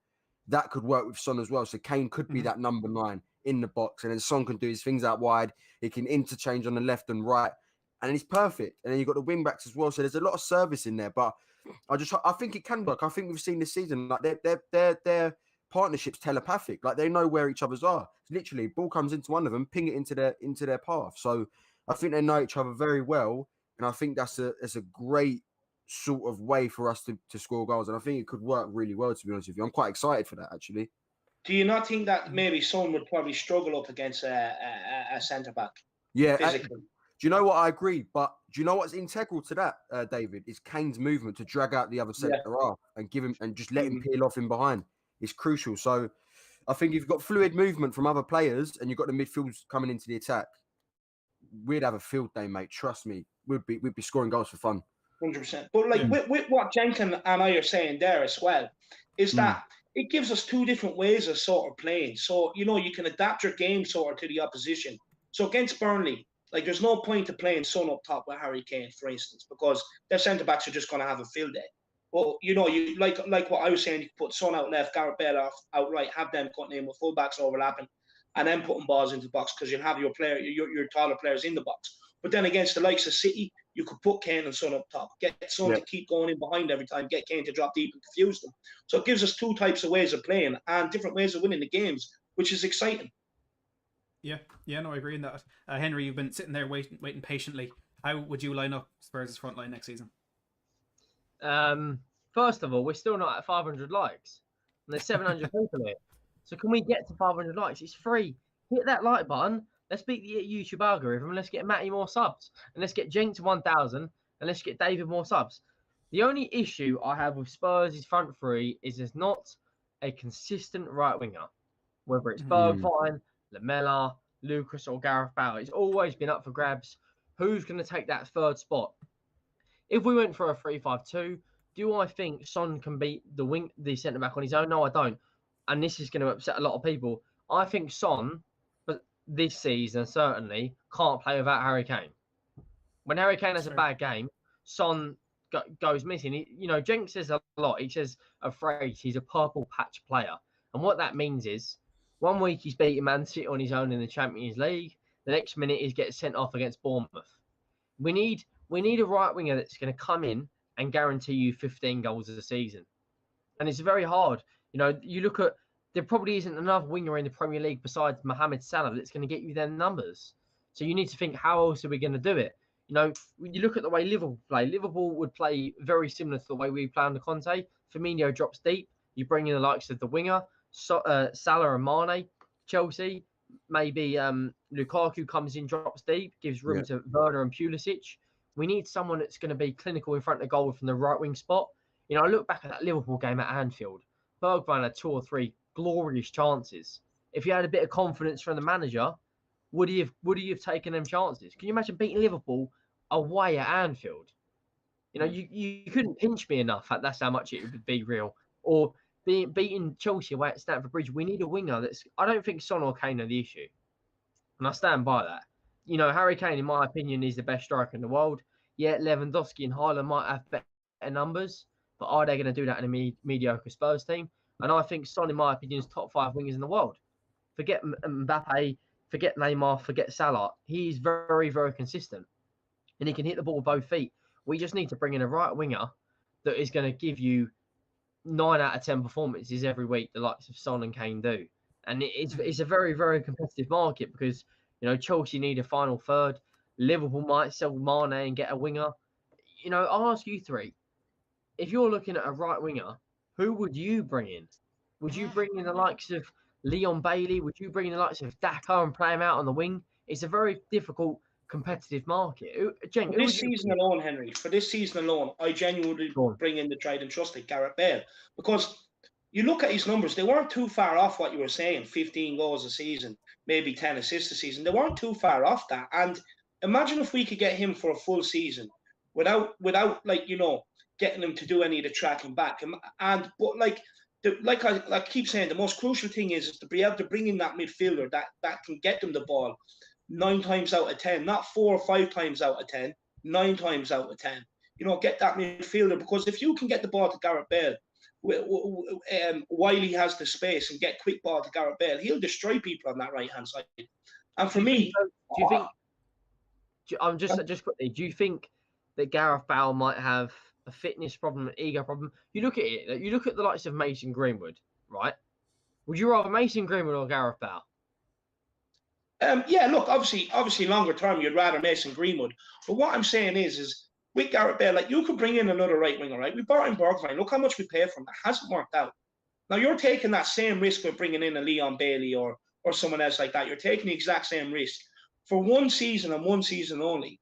that could work with Son as well. So Kane could be that number 9 in the box, and then Son can do his things out wide. He can interchange on the left and right. And he's perfect. And then you've got the wing backs as well. So there's a lot of service in there. But I think it can work. I think we've seen this season, like their partnerships telepathic. Like they know where each other's are. Literally, ball comes into one of them, ping it into their path. So I think they know each other very well. And I think that's a great sort of way for us to score goals. And I think it could work really well, to be honest with you. I'm quite excited for that, actually. Do you not think that maybe Son would probably struggle up against a centre-back? Yeah, do you know what? I agree, but do you know what's integral to that, David? Is Kane's movement to drag out the other centre half and give him and just let him peel off in behind. It's crucial. So I think you've got fluid movement from other players and you've got the midfields coming into the attack. We'd have a field day, mate. Trust me. We'd be scoring goals for fun. 100%. But with what Jenkins and I are saying there as well, is that it gives us two different ways of sort of playing. So, you can adapt your game sort of to the opposition. So against Burnley, there's no point to playing Son up top with Harry Kane, for instance, because their centre-backs are just going to have a field day. Well, you like what I was saying, you can put Son out left, Gareth Bale out right, have them cutting in with full-backs overlapping, and then putting balls into the box because you'll have your taller players in the box. But then against the likes of City, you could put Kane and Son up top, get Son to keep going in behind every time, get Kane to drop deep and confuse them. So it gives us two types of ways of playing and different ways of winning the games, which is exciting. Yeah, no, I agree in that. Henry, you've been sitting there waiting patiently. How would you line up Spurs' front line next season? First of all, we're still not at 500 likes. And there's 700 people here. So can we get to 500 likes? It's free. Hit that like button. Let's beat the YouTube algorithm and let's get Matty more subs. And let's get Cenk to 1,000 and let's get David more subs. The only issue I have with Spurs' front three is there's not a consistent right winger. Whether it's Bergwijn, Lamela, Lucas or Gareth Bale. It's always been up for grabs. Who's going to take that third spot? If we went for a 3-5-2, do I think Son can beat the centre-back on his own? No, I don't. And this is going to upset a lot of people. I think Son, but this season certainly, can't play without Harry Kane. When Harry Kane has a bad game, Son goes missing. Cenk says a lot. He says a phrase, he's a purple patch player. And what that means is, 1 week he's beating Man City on his own in the Champions League. The next minute he gets sent off against Bournemouth. We need a right winger that's going to come in and guarantee you 15 goals a season. And it's very hard. You look at, there probably isn't another winger in the Premier League besides Mohamed Salah that's going to get you their numbers. So you need to think, how else are we going to do it? When you look at the way Liverpool play, Liverpool would play very similar to the way we play under Conte. Firmino drops deep. You bring in the likes of the winger. Salah and Mane. Chelsea, maybe Lukaku comes in, drops deep, gives room to Werner and Pulisic. We need someone that's going to be clinical in front of the goal from the right wing spot. I look back at that Liverpool game at Anfield. Bergwijn had 2 or 3 glorious chances. If he had a bit of confidence from the manager, would he have taken them chances? Can you imagine beating Liverpool away at Anfield? You couldn't pinch me enough. That's how much it would be real. Or beating Chelsea away at Stamford Bridge. We need a winger that's... I don't think Son or Kane are the issue. And I stand by that. Harry Kane, in my opinion, is the best striker in the world. Yeah, Lewandowski and Haaland might have better numbers, but are they going to do that in a mediocre Spurs team? And I think Son, in my opinion, is top 5 wingers in the world. Forget Mbappe, forget Neymar, forget Salah. He's very, very consistent. And he can hit the ball with both feet. We just need to bring in a right winger that is going to give you 9 out of 10 performances every week, the likes of Son and Kane do. And it's a very, very competitive market because, Chelsea need a final third. Liverpool might sell Mane and get a winger. I'll ask you three. If you're looking at a right winger, who would you bring in? Would you bring in the likes of Leon Bailey? Would you bring in the likes of Daka and play him out on the wing? It's a very difficult, competitive market. Cenk, For this season alone, Henry, for this season alone, I genuinely bring in the tried and trusted Gareth Bale, because you look at his numbers, they weren't too far off what you were saying, 15 goals a season, maybe 10 assists a season. They weren't too far off that. And imagine if we could get him for a full season without getting him to do any of the tracking back. But I keep saying, the most crucial thing is to be able to bring in that midfielder that can get them the ball 9 times out of 10, not 4 or 5 times out of 10, 9 times out of 10. Get that midfielder, because if you can get the ball to Gareth Bale while he has the space and get quick ball to Gareth Bale, he'll destroy people on that right hand side. And for me, do you think? Just quickly, do you think that Gareth Bale might have a fitness problem, an ego problem? You look at it. You look at the likes of Mason Greenwood, right? Would you rather Mason Greenwood or Gareth Bale? Yeah, look, obviously, longer term, you'd rather Mason Greenwood. But what I'm saying is with Gareth Bale, you could bring in another right winger, right? We brought in Bergwijn. Look how much we paid for him. That hasn't worked out. Now you're taking that same risk with bringing in a Leon Bailey or someone else like that. You're taking the exact same risk for one season and one season only.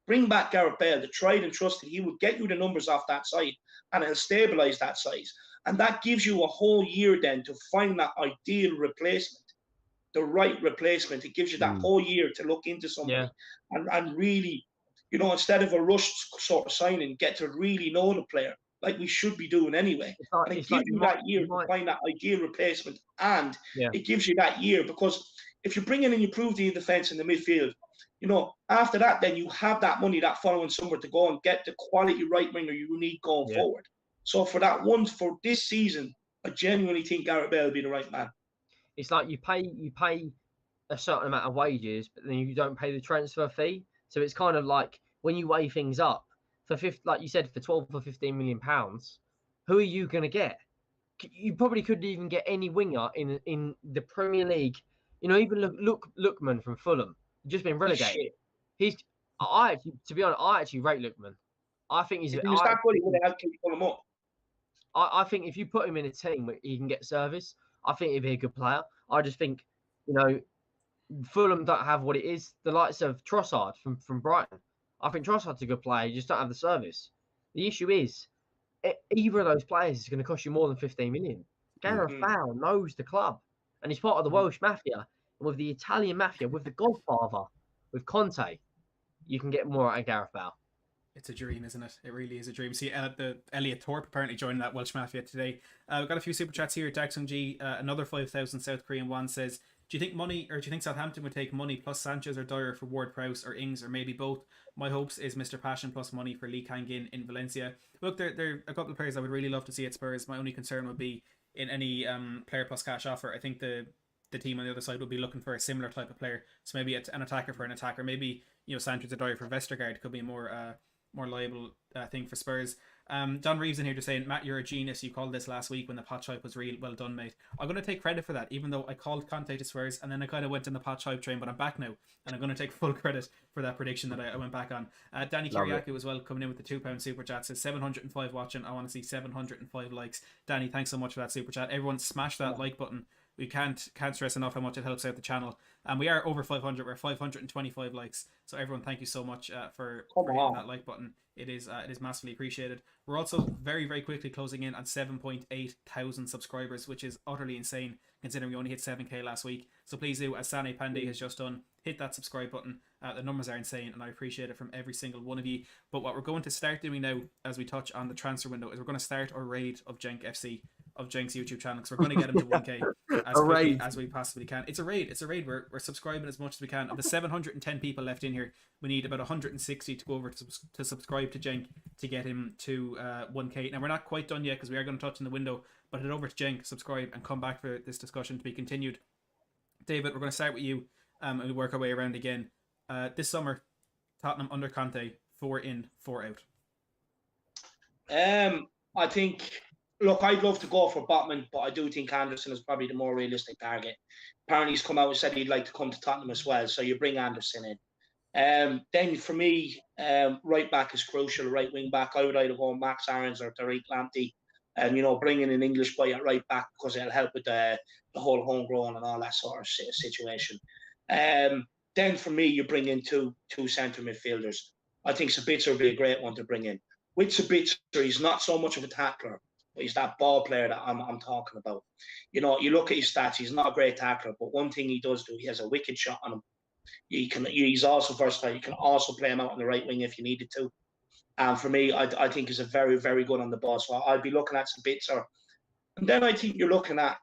Bring back Gareth Bale, the tried and trusted. He will get you the numbers off that side, and it'll stabilise that side. And that gives you a whole year then to find that ideal replacement, the right replacement. It gives you that whole year to look into somebody and really, instead of a rushed sort of signing, get to really know the player like we should be doing anyway. And it gives you that year to find that ideal replacement, and it gives you that year, because if you bring in and you prove the defence in the midfield, after that, then you have that money that following summer to go and get the quality right winger you need going forward. So for this season, I genuinely think Gareth Bale will be the right man. It's like you pay a certain amount of wages, but then you don't pay the transfer fee. So it's kind of like when you weigh things up, like you said, for 12 or 15 million pounds, who are you going to get? You probably couldn't even get any winger in the Premier League. Even Lookman from Fulham, just been relegated. To be honest, I actually rate Lookman. I think he's that good. He would have to pull him up. I think if you put him in a team where he can get service, I think he'd be a good player. I just think, Fulham don't have what it is. The likes of Trossard from Brighton. I think Trossard's a good player. You just don't have the service. The issue is, either of those players is going to cost you more than 15 million. Gareth Bale knows the club, and he's part of the Welsh Mafia. And with the Italian Mafia, with the Godfather, with Conte, you can get more out of Gareth Bale. It's a dream, isn't it? It really is a dream. See, the Elliot Thorpe apparently joined that Welsh Mafia today. We've got a few super chats here. Daxon G, another 5,000 South Korean won, says, do you think Southampton would take money plus Sanchez or Dyer for Ward-Prowse or Ings, or maybe both? My hopes is Mr. Passion plus money for Lee Kang-in in Valencia. Look, there are a couple of players I would really love to see at Spurs. My only concern would be in any player plus cash offer. I think the team on the other side would be looking for a similar type of player. So maybe an attacker for an attacker. Maybe Sanchez or Dyer for Vestergaard could be a more liable thing for Spurs. John Reeves in here just saying, Matt, you're a genius. You called this last week when the pot hype was real. Well done, mate. I'm going to take credit for that, even though I called Conte to Spurs and then I kind of went in the pot hype train, but I'm back now and I'm going to take full credit for that prediction that I went back on. Danny Kiriakou as well, coming in with the £2 super chat, says 705 watching. I want to see 705 likes. Danny, thanks so much for that super chat. Everyone smash that like button. We can't stress enough how much it helps out the channel. And we are over 500. We're 525 likes. So everyone, thank you so much for hitting that like button. It is massively appreciated. We're also very, very quickly closing in on 7.8 thousand subscribers, which is utterly insane considering we only hit 7k last week. So please do, as Sane Pandey has just done, hit that subscribe button. The numbers are insane and I appreciate it from every single one of you. But what we're going to start doing now, as we touch on the transfer window, is we're going to start our raid of Cenk FC, of Cenk's YouTube channel, because we're going to get him to 1k as quickly as we possibly can. It's a raid. We're subscribing as much as we can. Of the 710 people left in here, we need about 160 to go over to subscribe to Cenk to get him to 1k. Now we're not quite done yet because we are going to touch in the window, but head over to Cenk, subscribe, and come back for this discussion to be continued. David, we're going to start with you and we work our way around again. This summer, Tottenham under Conte, 4 in, 4 out. I think look, I'd love to go for Botman, but I do think Anderson is probably the more realistic target. Apparently, he's come out and said he'd like to come to Tottenham as well, so you bring Anderson in. Then for me, right back is crucial. Right wing back, I would either go Max Aarons or Tariq Lamptey, and bringing an English boy at right back because it'll help with the whole homegrown and all that sort of situation. Then for me, you bring in two centre midfielders. I think Sabitzer would be a great one to bring in. With Sabitzer, he's not so much of a tackler, but he's that ball player that I'm talking about. You look at his stats, he's not a great tackler, but one thing he does do, he has a wicked shot on him. He's also versatile. You can also play him out on the right wing if you needed to. And for me, I think he's a very, very good on the ball. So I'd be looking at Sabitzer. And then I think you're looking at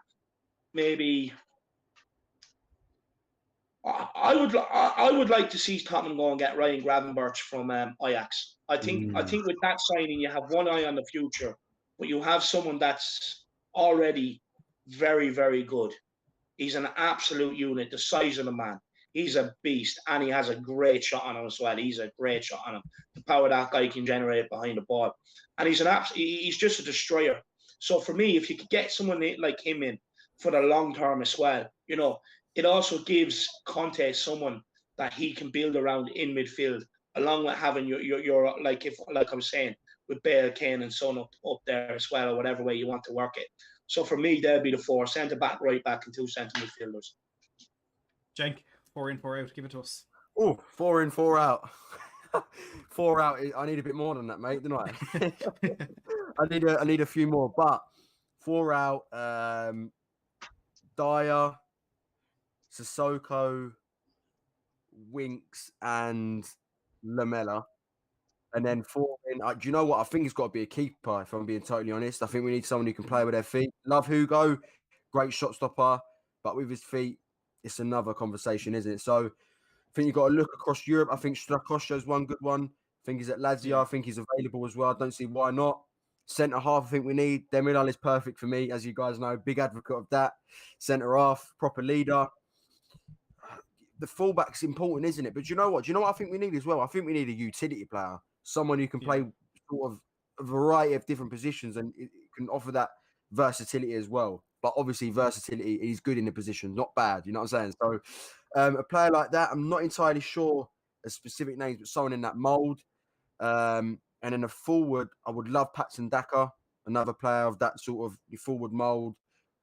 maybe... I would like to see Tottenham go and get Ryan Gravenberch from Ajax. I think with that signing, you have one eye on the future, but you have someone that's already very, very good. He's an absolute unit, the size of the man. He's a beast, and he has a great shot on him as well. He's a great shot on him. The power that guy can generate behind the ball. And he's just a destroyer. So for me, if you could get someone like him in for the long term as well, it also gives Conte someone that he can build around in midfield, along with having your like I was saying, with Bale, Kane, and Son up there as well, or whatever way you want to work it. So for me, there'll be the four: centre back, right back, and two centre midfielders. Cenk, 4 in, 4 out. Give it to us. Oh, 4 in, 4 out. 4 out. I need a bit more than that, mate, don't I? I need a few more, but 4 out. Dyer, Sissoko, Winks, and Lamela. And then 4 in. Do you know what? I think it's got to be a keeper, if I'm being totally honest. I think we need someone who can play with their feet. Love Hugo, great shot stopper, but with his feet, it's another conversation, isn't it? So I think you've got to look across Europe. I think Strakosha's one good one. I think he's at Lazio. Yeah. I think he's available as well. I don't see why not. Centre half, I think we need. Demiral is perfect for me, as you guys know. Big advocate of that. Centre half, proper leader. The fullback's important, isn't it? But you know what? Do you know what I think we need as well? I think we need a utility player. Someone who can play sort of a variety of different positions and it can offer that versatility as well. But obviously, versatility, he's good in the position, not bad. You know what I'm saying? So a player like that, I'm not entirely sure of specific names, but someone in that mould. And then a forward, I would love Patson Daka, another player of that sort of forward mould.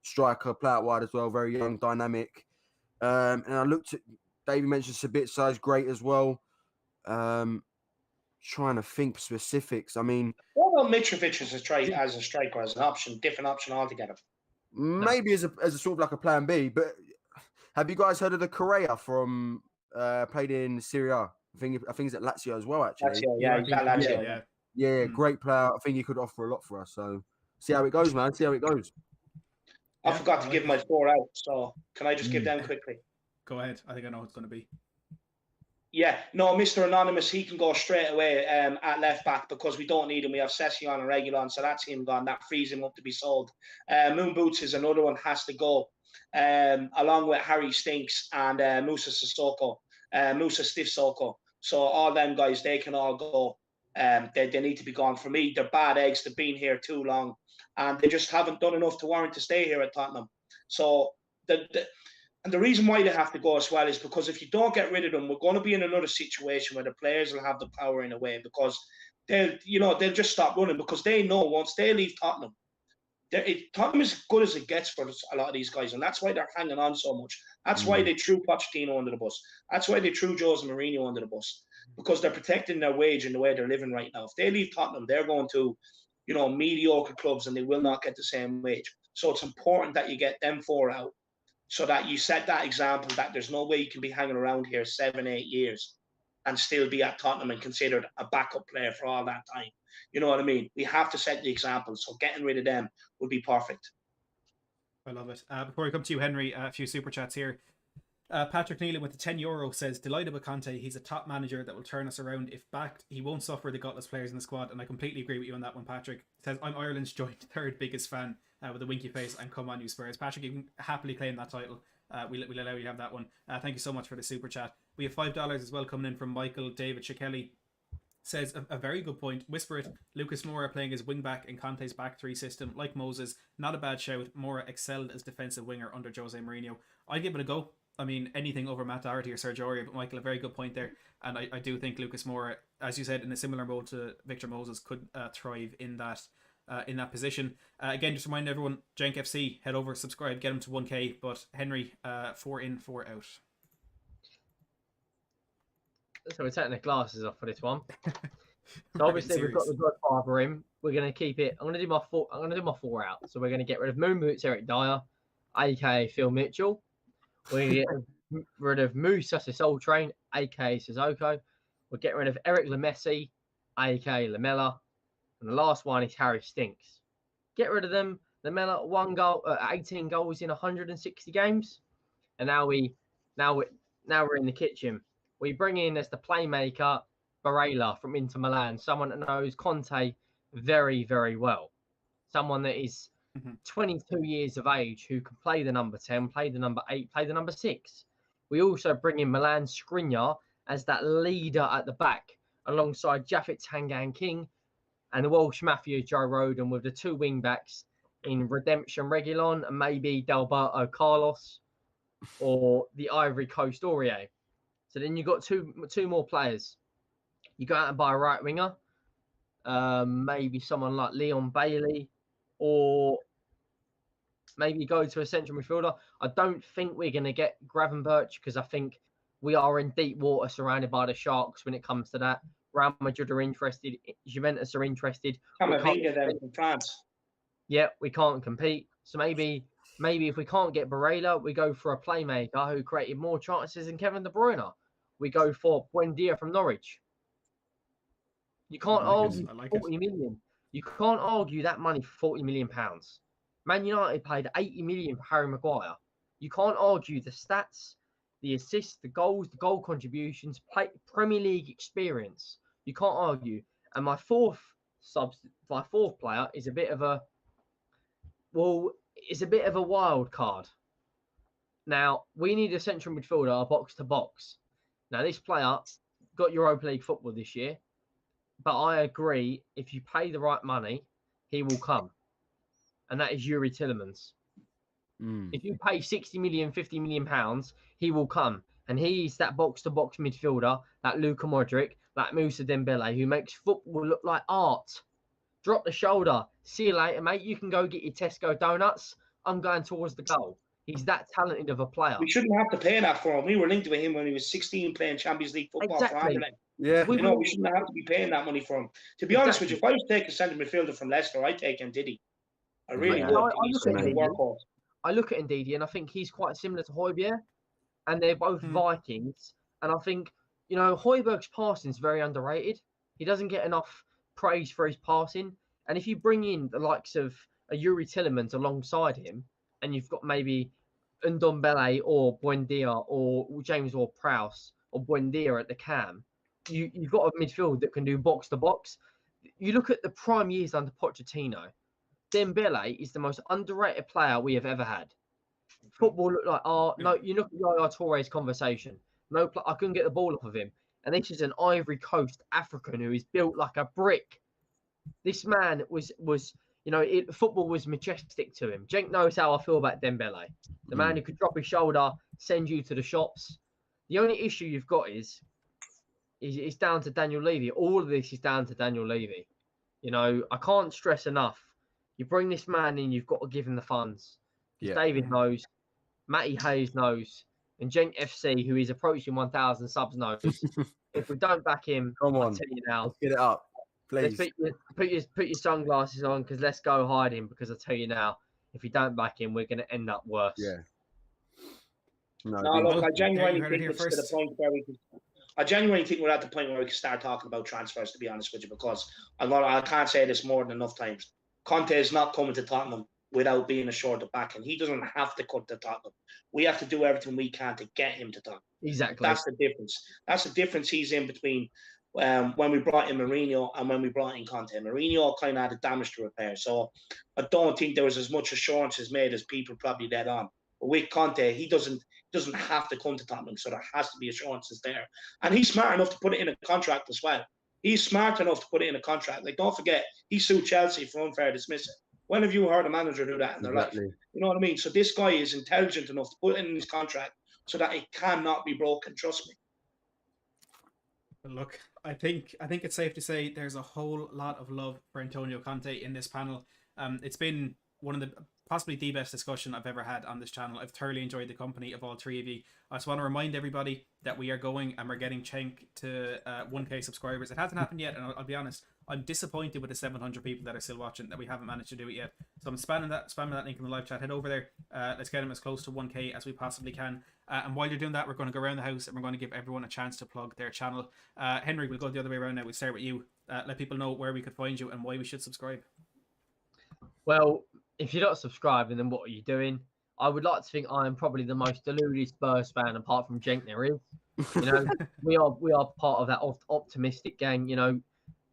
Striker, play out wide as well, very young, dynamic. And I looked at, David mentioned Sabitzer is great as well. Trying to think specifics. I mean, what about Mitrovic as a striker, as an option, different option altogether? Maybe as a sort of like a plan B. But have you guys heard of the Correa from played in Serie A? I think he's at Lazio as well. Actually, Lazio, yeah, great player. I think he could offer a lot for us. So see how it goes, man. See how it goes. I forgot to give my 4 out. So can I just give them quickly? Go ahead. I think I know what it's going to be. Yeah, no, Mr. Anonymous, he can go straight away at left back because we don't need him. We have Session and Reguilon, so that's him gone. That frees him up to be sold. Moon Boots is another one, has to go, along with Harry Stinks and Musa Sissoko, Musa Sissoko. So all them guys, they can all go. They need to be gone. For me, they're bad eggs. They've been here too long, and they just haven't done enough to warrant to stay here at Tottenham. So and the reason why they have to go as well is because if you don't get rid of them, we're going to be in another situation where the players will have the power in a way because they'll just stop running because they know once they leave Tottenham, Tottenham is as good as it gets for a lot of these guys, and that's why they're hanging on so much. That's why they threw Pochettino under the bus. That's why they threw Jose Mourinho under the bus because they're protecting their wage and the way they're living right now. If they leave Tottenham, they're going to, mediocre clubs and they will not get the same wage. So it's important that you get them 4 out. So that you set that example that there's no way you can be hanging around here 7-8 years and still be at Tottenham and considered a backup player for all that time. You know what I mean? We have to set the example. So getting rid of them would be perfect. I love it. Before we come to you, Henry, a few super chats here. Patrick Nealon with the €10 says, delighted with Conte. He's a top manager that will turn us around. If backed, he won't suffer the gutless players in the squad. And I completely agree with you on that one, Patrick. Says, I'm Ireland's joint third biggest fan. With a winky face, and come on, you Spurs. Patrick, you can happily claim that title. We'll allow you to have that one. Thank you so much for the super chat. We have $5 as well coming in from Michael David Shikeli. says a very good point. Whisper it. Lucas Moura playing as wing back in Conte's back three system, like Moses. Not a bad shout. Moura excelled as defensive winger under Jose Mourinho. I'd give it a go. I mean, anything over Matt Doherty or Sergio Aurier, but Michael, a very good point there. And I do think Lucas Moura, as you said, in a similar mold to Victor Moses, could thrive in that position. Again, just remind everyone, Jenk FC, head over, subscribe, get him to 1K. But Henry, 4 in, 4 out. So we're taking the glasses off for this one. So obviously we've got the Godfather in. We're gonna keep it. I'm gonna do my 4 out. So we're gonna get rid of Moon Boots Eric Dyer, aka Phil Mitchell. We're gonna get rid of Musa Soul Train, aka Sissoko. We're getting rid of Eric Lamessi, aka Lamella. And the last one is Harry Stinks. Get rid of them. Lamella, 18 goals in 160 games. And now we're in the kitchen. We bring in as the playmaker Barella from Inter Milan, someone that knows Conte very, very well. Someone that is 22 years of age who can play the number 10, play the number 8, play the number 6. We also bring in Milan Skriniar as that leader at the back, alongside Japhet Tangan King and the Welsh Mafia Joe Roden, with the 2 wing backs in Redemption Reguilon and maybe Dalberto Carlos or the Ivory Coast Aurier. So then you've got two more players. You go out and buy a right winger, maybe someone like Leon Bailey, or maybe go to a central midfielder. I don't think we're going to get Gravenberch because I think we are in deep water surrounded by the Sharks when it comes to that. Real Madrid are interested. Juventus are interested. Camavinga there from France. Yeah, we can't compete. So maybe if we can't get Barella, we go for a playmaker who created more chances than Kevin De Bruyne. We go for Buendia from Norwich. You can't argue 40 million. You can't argue that money for 40 million pounds. Man United paid 80 million for Harry Maguire. You can't argue the stats, the assists, the goals, the goal contributions, Premier League experience. You can't argue. And my fourth player is a bit of a wild card. Now, we need a central midfielder, a box to box. Now, this player got Europa League football this year, but I agree, if you pay the right money, he will come. And that is Yuri Tillemans. If you pay 60 million, 50 million pounds, he will come. And he's that box-to-box midfielder, that Luka Modric, that Moussa Dembele, who makes football look like art. Drop the shoulder. See you later, mate. You can go get your Tesco donuts. I'm going towards the goal. He's that talented of a player. We shouldn't have to pay that for him. We were linked with him when he was 16 playing Champions League football for Anderlecht. Yeah. We shouldn't have to be paying that money for him. To be honest with you, if I was to take a centre midfielder from Leicester, I'd take Ndidi. I really would. I look at Ndidi and I think he's quite similar to Højbjerg, and they're both Vikings. And I think, Højbjerg's passing is very underrated. He doesn't get enough praise for his passing. And if you bring in the likes of a Yuri Tillemans alongside him, and you've got maybe Ndombele or Buendia or James Ward-Prowse or Buendia at the cam, you've got a midfield that can do box to box. You look at the prime years under Pochettino, Dembele is the most underrated player we have ever had. Football looked like no. You look at Yaya Touré's conversation. I couldn't get the ball off of him, and this is an Ivory Coast African who is built like a brick. This man was football was majestic to him. Jenk knows how I feel about Dembele. The man who could drop his shoulder, send you to the shops. The only issue you've got is it's down to Daniel Levy. All of this is down to Daniel Levy. I can't stress enough. You bring this man in, you've got to give him the funds. Yeah. David knows, Matty Hayes knows, and Jenk FC, who is approaching 1,000 subs, knows. If we don't back him, I'll tell you now. Let's get it up. Please. Put your sunglasses on, because let's go hide him, because I tell you now, if you don't back him, we're going to end up worse. Yeah. Look, I genuinely think it's to the point where we're at the point where we can start talking about transfers, to be honest with you, because I can't say this more than enough times. Conte is not coming to Tottenham without being assured of backing. He doesn't have to come to Tottenham. We have to do everything we can to get him to Tottenham. Exactly. That's the difference. That's the difference he's in between when we brought in Mourinho and when we brought in Conte. Mourinho kind of had a damage to repair. So I don't think there was as much assurances made as people probably let on. But with Conte, he doesn't have to come to Tottenham, so there has to be assurances there. And he's smart enough to put it in a contract as well. He's smart enough to put it in a contract. Like, don't forget, he sued Chelsea for unfair dismissal. When have you heard a manager do that in their life? You know what I mean? So this guy is intelligent enough to put it in his contract so that it cannot be broken. Trust me. Look, I think it's safe to say there's a whole lot of love for Antonio Conte in this panel. It's been one of the possibly the best discussion I've ever had on this channel. I've thoroughly enjoyed the company of all three of you. I just want to remind everybody that we are going and we're getting Cenk to 1K subscribers. It hasn't happened yet, and I'll be honest, I'm disappointed with the 700 people that are still watching that we haven't managed to do it yet. So I'm spamming that link in the live chat. Head over there. Let's get him as close to 1K as we possibly can. And while you're doing that, we're going to go around the house and we're going to give everyone a chance to plug their channel. Henry, we'll go the other way around now. We'll start with you. Let people know where we could find you and why we should subscribe. Well, if you're not subscribing, then what are you doing? I would like to think I am probably the most deluded Spurs fan apart from Cenk there is. You know, we are part of that optimistic gang. You know,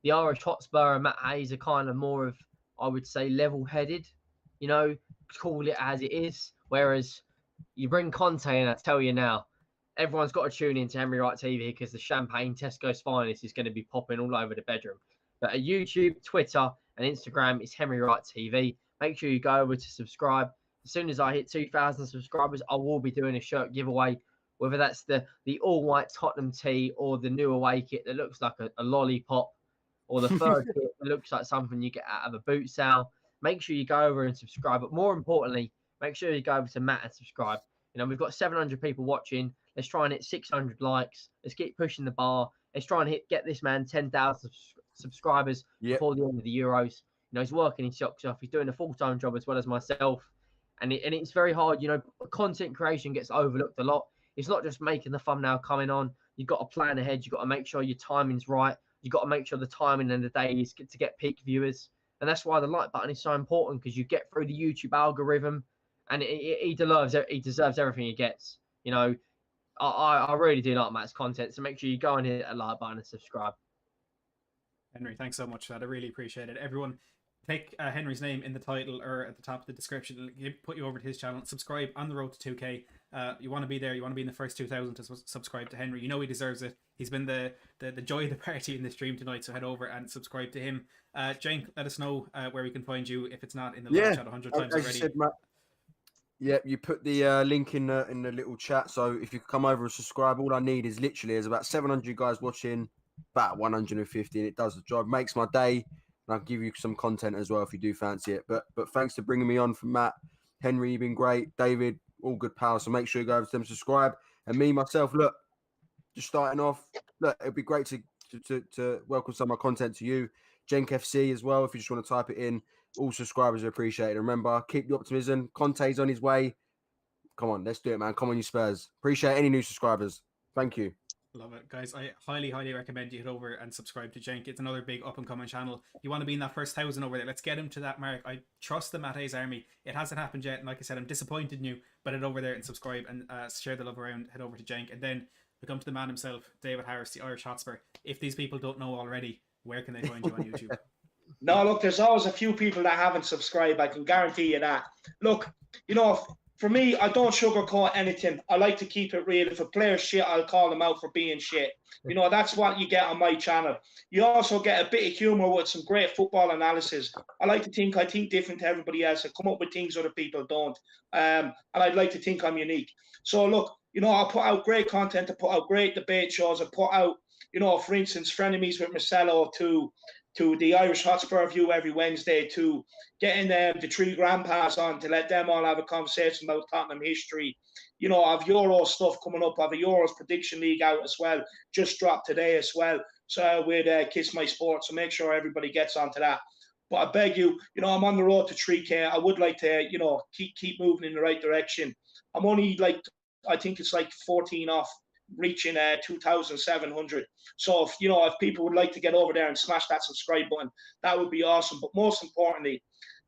the Irish Hotspur and Matt Hayes are kind of more of, I would say, level-headed. You know, call it as it is. Whereas you bring Conte in, I tell you now, everyone's got to tune into Henry Wright TV because the champagne Tesco's finest is going to be popping all over the bedroom. But at YouTube, Twitter, and Instagram, it's Henry Wright TV. Make sure you go over to subscribe. As soon as I hit 2,000 subscribers, I will be doing a shirt giveaway, whether that's the all-white Tottenham tee or the new away kit that looks like a lollipop, or the third kit that looks like something you get out of a boot sale. Make sure you go over and subscribe. But more importantly, make sure you go over to Matt and subscribe. You know, we've got 700 people watching. Let's try and hit 600 likes. Let's keep pushing the bar. Let's try and get this man 10,000 subscribers before the end of the Euros. You know, he's working his socks off. He's doing a full-time job as well as myself. And it's very hard. You know, content creation gets overlooked a lot. It's not just making the thumbnail coming on. You've got to plan ahead. You've got to make sure your timing's right. You've got to make sure the timing and the day is to get peak viewers. And that's why the like button is so important, because you get through the YouTube algorithm, and he deserves everything he gets. You know, I really do like Matt's content. So make sure you go and hit a like button and subscribe. Henry, thanks so much for that. I really appreciate it. Everyone, take Henry's name in the title or at the top of the description. It'll put you over to his channel. Subscribe on the road to 2K. You want to be there. You want to be in the first 2,000 to subscribe to Henry. You know he deserves it. He's been the joy of the party in the stream tonight. So head over and subscribe to him. Cenk, let us know where we can find you if it's not in the live chat 100 times as already. You said, Matt, yeah, you put the link in the little chat. So if you come over and subscribe, all I need is literally about 700 guys watching, about 150, and it does the job. Makes my day. And I'll give you some content as well if you do fancy it. But thanks for bringing me on from Matt. Henry, you've been great. David, all good pals. So make sure you go over to them, subscribe. And me, myself, look, just starting off, look, it'd be great to welcome some of my content to you. Cenk FC as well, if you just want to type it in. All subscribers are appreciated. Remember, keep the optimism. Conte's on his way. Come on, let's do it, man. Come on, you Spurs. Appreciate any new subscribers. Thank you. Love it, guys. I highly recommend you head over and subscribe to Cenk. It's another big up and coming channel. You want to be in that first 1,000 over there. Let's get him to that mark. I trust the Matt Hayes army. It hasn't happened yet, and like I said, I'm disappointed in you. But head over there and subscribe and share the love around. Head over to Cenk, and then we come to the man himself, David Harris, the Irish Hotspur. If these people don't know already, where can they find you on YouTube? No, look, there's always a few people that haven't subscribed. I can guarantee you that. Look, you know, for me, I don't sugarcoat anything. I like to keep it real. If a player's shit, I'll call them out for being shit. You know, that's what you get on my channel. You also get a bit of humour with some great football analysis. I think different to everybody else. I come up with things other people don't. And I'd like to think I'm unique. So, look, you know, I'll put out great content. I put out great debate shows. I put out, you know, for instance, Frenemies with Marcelo to the Irish Hotspur View every Wednesday, to getting the three grandpas on to let them all have a conversation about Tottenham history. You know, I've Euro stuff coming up. I have a Euros prediction league out as well, just dropped today as well. So with Kiss My Sport, so make sure everybody gets onto that. But I beg you, you know, I'm on the road to 3K. I would like to, you know, keep moving in the right direction. I'm only I think it's 14 off reaching 2,700. So if people would like to get over there and smash that subscribe button, that would be awesome. But most importantly,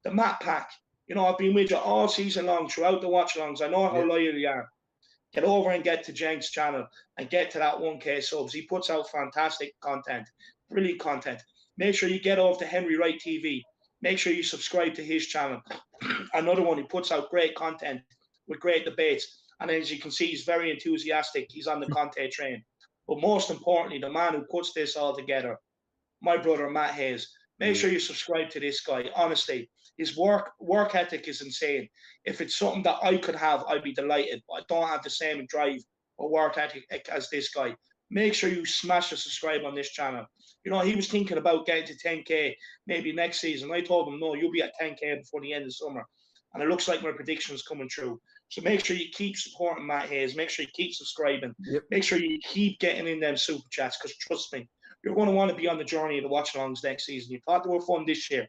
the Matt Pack. You know, I've been with you all season long throughout the watch-alongs. I know how loyal you are. Get over and get to Cenk's channel and get to that 1K subs. He puts out fantastic content, brilliant content. Make sure you get over to Henry Wright TV. Make sure you subscribe to his channel. Another one, he puts out great content with great debates. And as you can see, he's very enthusiastic. He's on the Conte train. But most importantly, the man who puts this all together, my brother Matt Hayes. Make sure you subscribe to this guy. Honestly, his work ethic is insane. If it's something that I could have, I'd be delighted. But I don't have the same drive or work ethic as this guy. Make sure you smash the subscribe on this channel. You know, he was thinking about getting to 10K maybe next season. I told him, no, you'll be at 10K before the end of summer. And it looks like my prediction is coming true. So make sure you keep supporting Matt Hayes. Make sure you keep subscribing. Yep. Make sure you keep getting in them super chats, because trust me, you're going to want to be on the journey of the watch-alongs next season. You thought they were fun this year.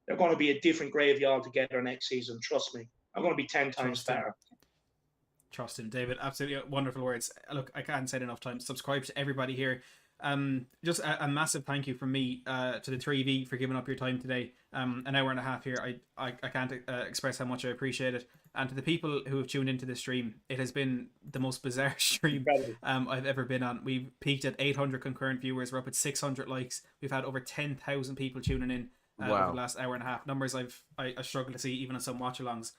They're going to be a different gravy altogether next season. Trust me. I'm going to be 10 times better. Trust him, David. Absolutely wonderful words. Look, I can't say it enough times. Subscribe to everybody here. Just a massive thank you from me to the 3V for giving up your time today. An hour and a half here. I can't express how much I appreciate it. And to the people who have tuned into this stream, it has been the most bizarre stream I've ever been on. We've peaked at 800 concurrent viewers. We're up at 600 likes. We've had over 10,000 people tuning in over the last hour and a half. Numbers I struggle to see even on some watch-alongs.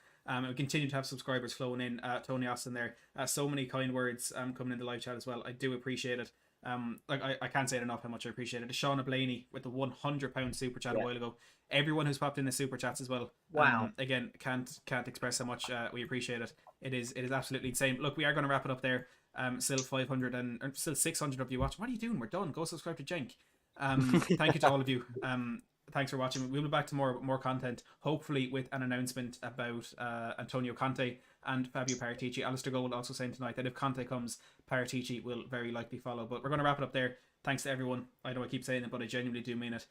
We continue to have subscribers flowing in. Tony Austin there. So many kind words coming in the live chat as well. I do appreciate it. Like I can't say it enough how much I appreciate it. Shauna Blaney with the £100 super chat a while ago. Everyone who's popped in the super chats as well. Wow. Again, can't express how much we appreciate it. It is absolutely insane. Look, we are going to wrap it up there. Still 500 and or still 600 of you watch. What are you doing? We're done. Go subscribe to Jenk. Thank you to all of you. Thanks for watching. We'll be back to more content, hopefully with an announcement about Antonio Conte and Fabio Paratici. Alistair Gold also saying tonight that if Conte comes, Paratici will very likely follow. But we're going to wrap it up there. Thanks to everyone. I know I keep saying it, but I genuinely do mean it.